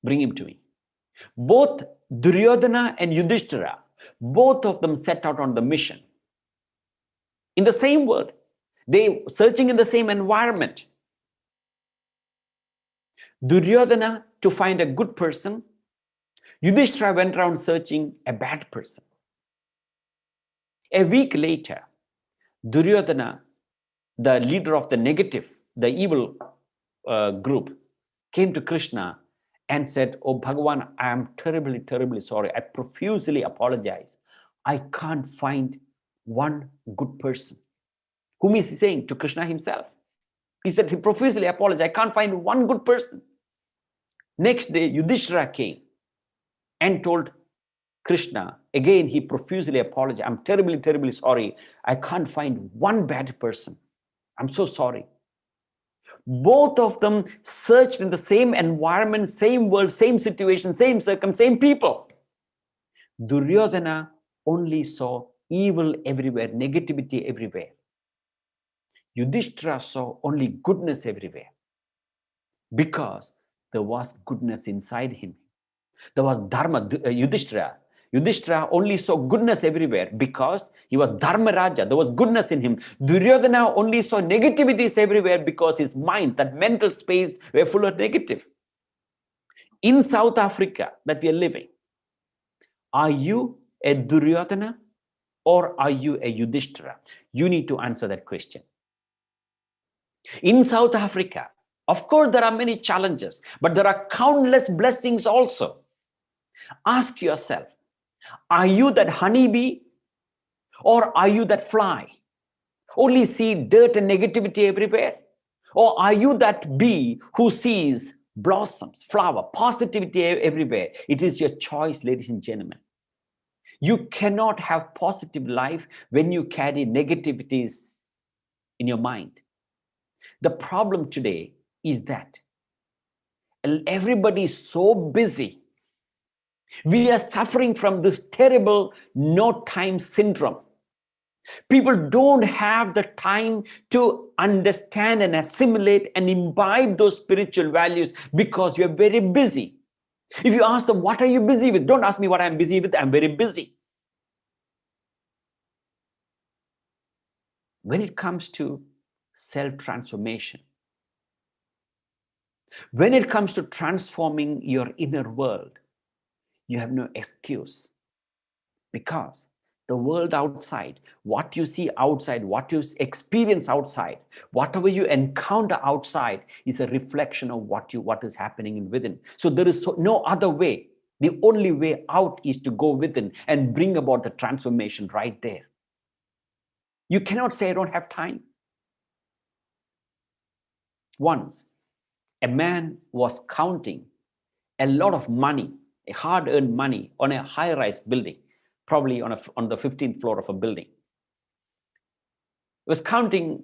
Bring him to me. Both Duryodhana and Yudhisthira, both of them set out on the mission. In the same world, they searching in the same environment. Duryodhana to find a good person, Yudhisthira went around searching a bad person. A week later, Duryodhana, the leader of the negative, the evil group, came to Krishna and said, oh Bhagavan, I am terribly, terribly sorry. I profusely apologize. I can't find one good person. Whom is he saying? To Krishna himself. He said, he profusely apologized. I can't find one good person. Next day, Yudhisthira came and told Krishna, again, he profusely apologized. I'm terribly, terribly sorry. I can't find one bad person. I'm so sorry. Both of them searched in the same environment, same world, same situation, same circumstance, same people. Duryodhana only saw evil everywhere, negativity everywhere. Yudhishthira saw only goodness everywhere because there was goodness inside him. There was dharma. Yudhishthira only saw goodness everywhere because he was Dharma Raja. There was goodness in him. Duryodhana only saw negativities everywhere because his mind, that mental space, were full of negative. In South Africa that we are living, are you a Duryodhana or are you a Yudhishthira? You need to answer that question. In South Africa, of course, there are many challenges, but there are countless blessings also. Ask yourself, are you that honeybee or are you that fly? Only see dirt and negativity everywhere? Or are you that bee who sees blossoms, flower, positivity everywhere? It is your choice, ladies and gentlemen. You cannot have positive life when you carry negativities in your mind. The problem today is that everybody is so busy. We are suffering from this terrible no time syndrome. People don't have the time to understand and assimilate and imbibe those spiritual values because you're very busy. If you ask them, what are you busy with? Don't ask me what I'm busy with. I'm very busy. When it comes to self-transformation, when it comes to transforming your inner world, you have no excuse, because the world outside, what you see outside, what you experience outside, whatever you encounter outside is a reflection of what is happening within. So there is no other way. The only way out is to go within and bring about the transformation right there. You cannot say, I don't have time. Once, a man was counting a lot of money, a hard-earned money, on a high-rise building, probably on the 15th floor of a building. He was counting,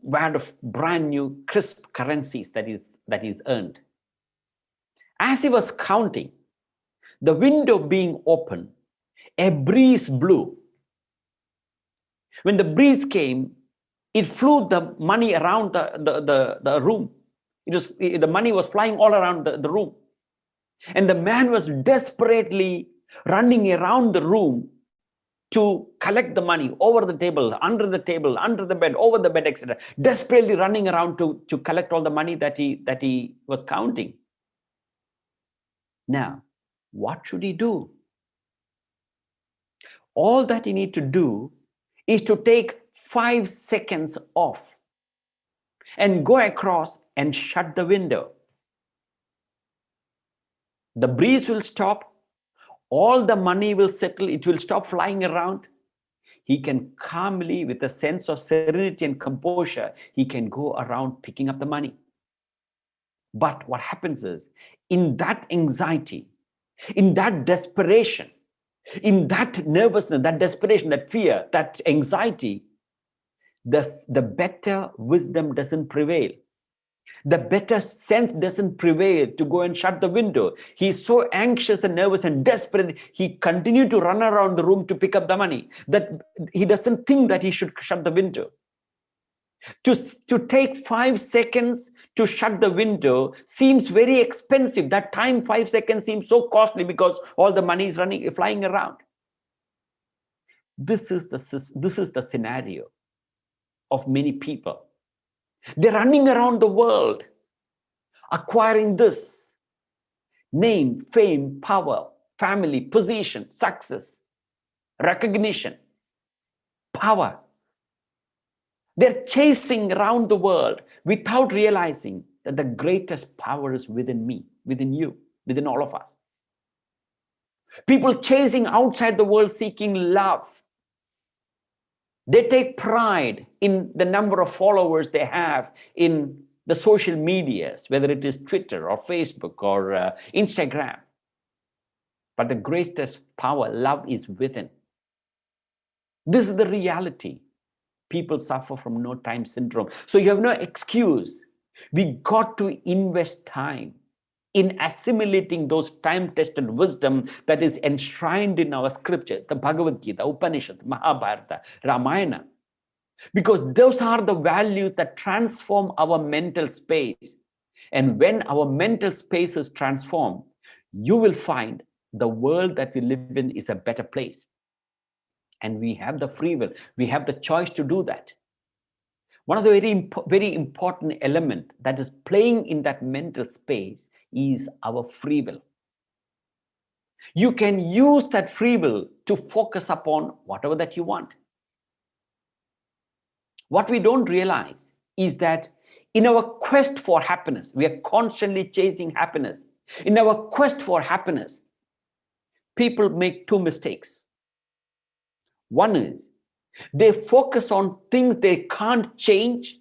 wad of brand new crisp currencies that is earned. As he was counting, the window being open, a breeze blew. When the breeze came, it flew the money around the room. The money was flying all around the room. And the man was desperately running around the room to collect the money over the table, under the bed, over the bed, etc. Desperately running around to collect all the money that he was counting. Now, what should he do? All that he need to do is to take 5 seconds off and go across and shut the window. The breeze will stop. All the money will settle. It will stop flying around. He can calmly, with a sense of serenity and composure, he can go around picking up the money. But what happens is, in that anxiety, in that desperation, in that nervousness, that desperation, that fear, that anxiety, the better wisdom doesn't prevail. The better sense doesn't prevail to go and shut the window. He's so anxious and nervous and desperate, he continued to run around the room to pick up the money, that he doesn't think that he should shut the window. To take 5 seconds to shut the window seems very expensive. That time, 5 seconds, seems so costly because all the money is flying around. This is the scenario of many people. They're running around the world, acquiring this: name, fame, power, family, position, success, recognition, power. They're chasing around the world without realizing that the greatest power is within me, within you, within all of us. People chasing outside the world, seeking love. They take pride in the number of followers they have in the social medias, whether it is Twitter or Facebook or Instagram. But the greatest power, love, is within. This is the reality. People suffer from no time syndrome. So you have no excuse. We got to invest time in assimilating those time-tested wisdom that is enshrined in our scripture, the Bhagavad Gita, Upanishad, Mahabharata, Ramayana. Because those are the values that transform our mental space. And when our mental space is transformed, you will find the world that we live in is a better place. And we have the free will. We have the choice to do that. One of the very important element that is playing in that mental space is our free will. You can use that free will to focus upon whatever that you want. What we don't realize is that in our quest for happiness, we are constantly chasing happiness. In our quest for happiness, people make two mistakes. One is they focus on things they can't change.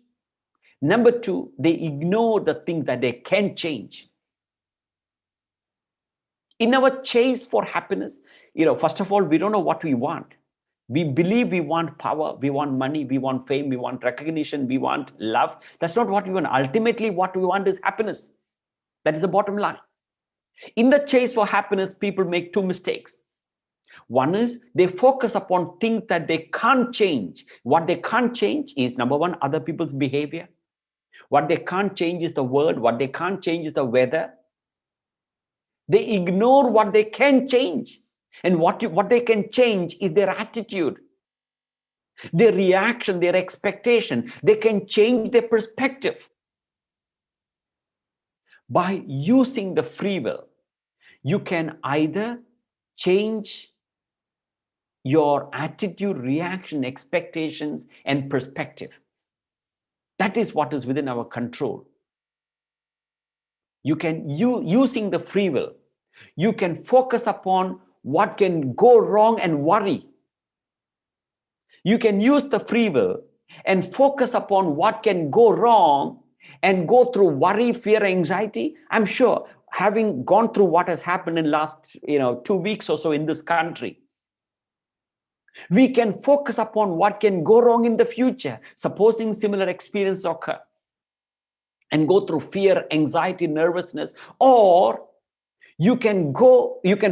Number two, they ignore the things that they can change. In our chase for happiness, first of all, we don't know what we want. We believe we want power, we want money, we want fame, we want recognition, we want love. That's not what we want. Ultimately, what we want is happiness. That is the bottom line. In the chase for happiness, people make two mistakes. One is they focus upon things that they can't change. What they can't change is, number one, other people's behavior. What they can't change is the world. What they can't change is the weather. They ignore what they can change. And what they can change is their attitude, their reaction, their expectation. They can change their perspective. By using the free will, you can either change your attitude, reaction, expectations, and perspective. That is what is within our control. You can, using the free will, you can focus upon what can go wrong and worry. You can use the free will and focus upon what can go wrong and go through worry, fear, anxiety. I'm sure, having gone through what has happened in last 2 weeks or so in this country, we can focus upon what can go wrong in the future, supposing similar experience occur, and go through fear, anxiety, nervousness. Or you can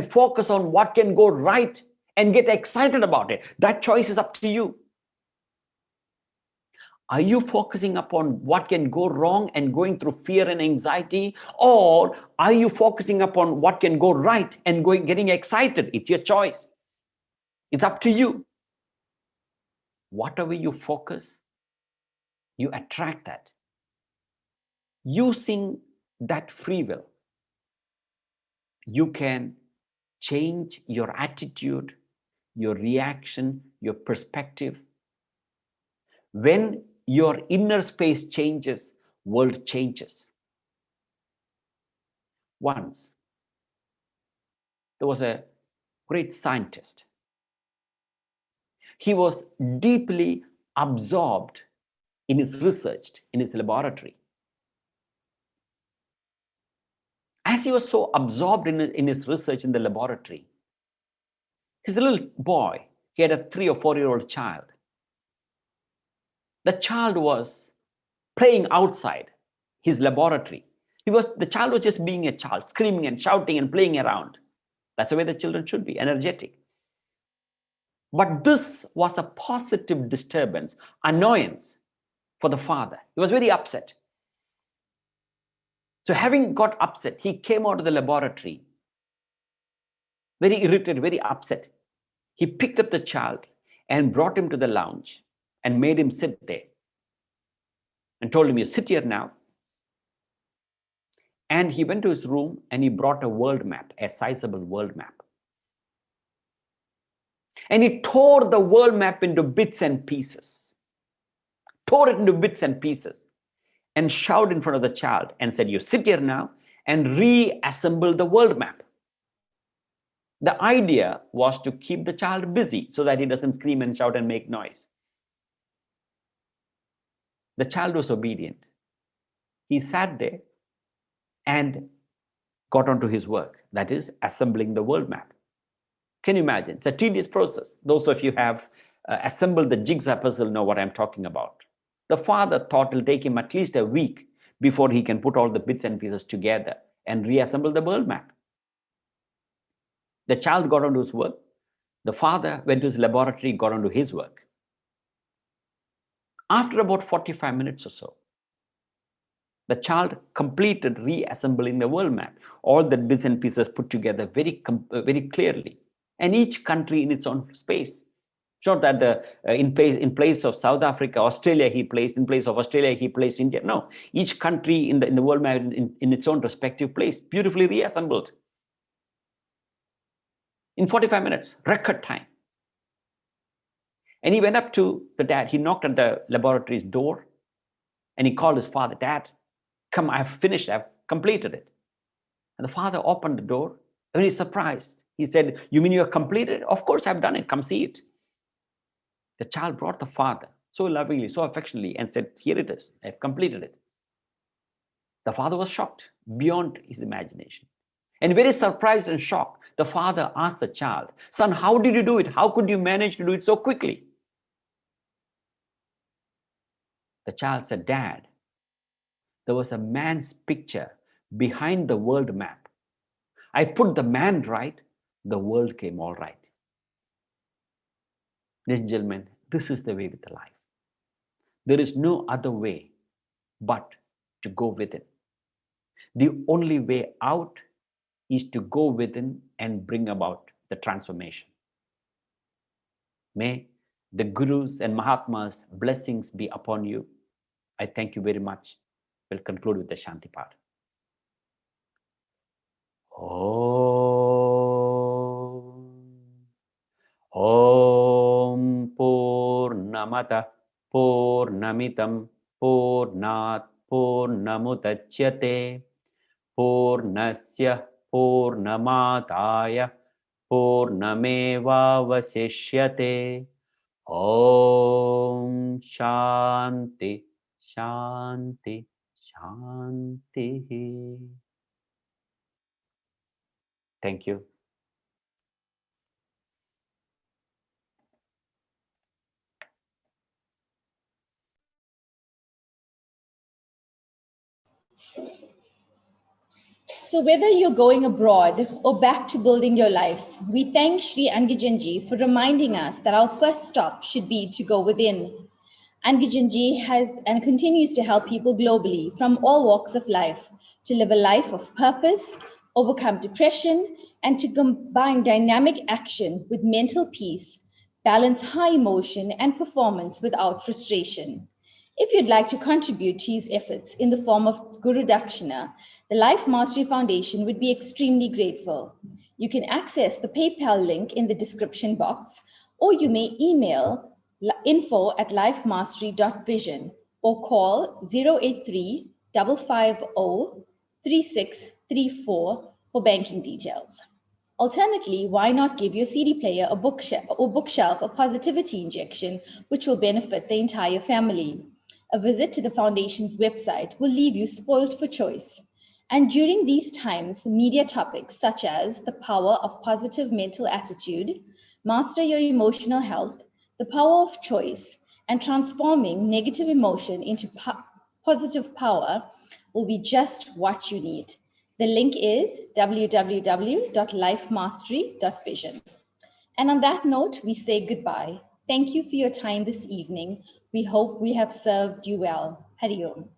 focus on what can go right and get excited about it. That choice is up to you. Are you focusing upon what can go wrong and going through fear and anxiety? Or are you focusing upon what can go right and getting excited? It's your choice. It's up to you. Whatever you focus, you attract that. Using that free will, you can change your attitude, your reaction, your perspective. When your inner space changes, world changes. Once, there was a great scientist. He was deeply absorbed in his research, in his laboratory. As he was so absorbed in his research in the laboratory, his little boy, he had a 3 or 4-year-old child. The child was playing outside his laboratory. The child was just being a child, screaming and shouting and playing around. That's the way the children should be, energetic. But this was a positive disturbance, annoyance for the father. He was very upset. So having got upset, he came out of the laboratory, very irritated, very upset. He picked up the child and brought him to the lounge and made him sit there and told him, "You sit here now." And he went to his room and he brought a world map, a sizable world map. And he tore the world map into bits and pieces, tore it into bits and pieces, and shouted in front of the child and said, "You sit here now and reassemble the world map." The idea was to keep the child busy so that he doesn't scream and shout and make noise. The child was obedient. He sat there and got on to his work, that is, assembling the world map. Can you imagine? It's a tedious process. Those of you who have assembled the jigsaw puzzle know what I'm talking about. The father thought it'll take him at least a week before he can put all the bits and pieces together and reassemble the world map. The child got on to his work. The father went to his laboratory, got on to his work. After about 45 minutes or so, the child completed reassembling the world map, all the bits and pieces put together very clearly, and each country in its own space. It's not that in place of South Africa, Australia he placed, in place of Australia he placed India. No, each country in the world map in its own respective place, beautifully reassembled. In 45 minutes, record time. And he went up to the dad. He knocked at the laboratory's door and he called his father, "Dad, come, I've finished, I've completed it." And the father opened the door and he's surprised. He said, "You mean you have completed it?" "Of course I've done it, come see it." The child brought the father so lovingly, so affectionately, and said, "Here it is, I've completed it." The father was shocked beyond his imagination. And very surprised and shocked, the father asked the child, "Son, how did you do it? How could you manage to do it so quickly?" The child said, "Dad, there was a man's picture behind the world map. I put the man right, the world came all right." Ladies and gentlemen, this is the way with the life. There is no other way but to go within. The only way out is to go within and bring about the transformation. May the Gurus and Mahatmas' blessings be upon you. I thank you very much. We'll conclude with the Shanti part. Om Purnamata Purnamitam Purnat Purnamudachyate Purnasya Purnamataya Purnamevavasishyate. Om Shanti Shanti Shanti. Thank you. So whether you're going abroad or back to building your life, we thank Sri Angajan Ji for reminding us that our first stop should be to go within. Angajan Ji has and continues to help people globally from all walks of life to live a life of purpose, overcome depression, and to combine dynamic action with mental peace, balance high emotion and performance without frustration. If you'd like to contribute to his efforts in the form of Guru Dakshina, the Life Mastery Foundation would be extremely grateful. You can access the PayPal link in the description box, or you may email info@lifemastery.vision or call 083 550 3634 for banking details. Alternately, why not give your CD player a bookshelf a positivity injection, which will benefit the entire family? A visit to the Foundation's website will leave you spoiled for choice. And during these times, media topics such as the power of positive mental attitude, master your emotional health, the power of choice, and transforming negative emotion into positive power will be just what you need. The link is www.lifemastery.vision. And on that note, we say goodbye. Thank you for your time this evening. We hope we have served you well. Hari Om.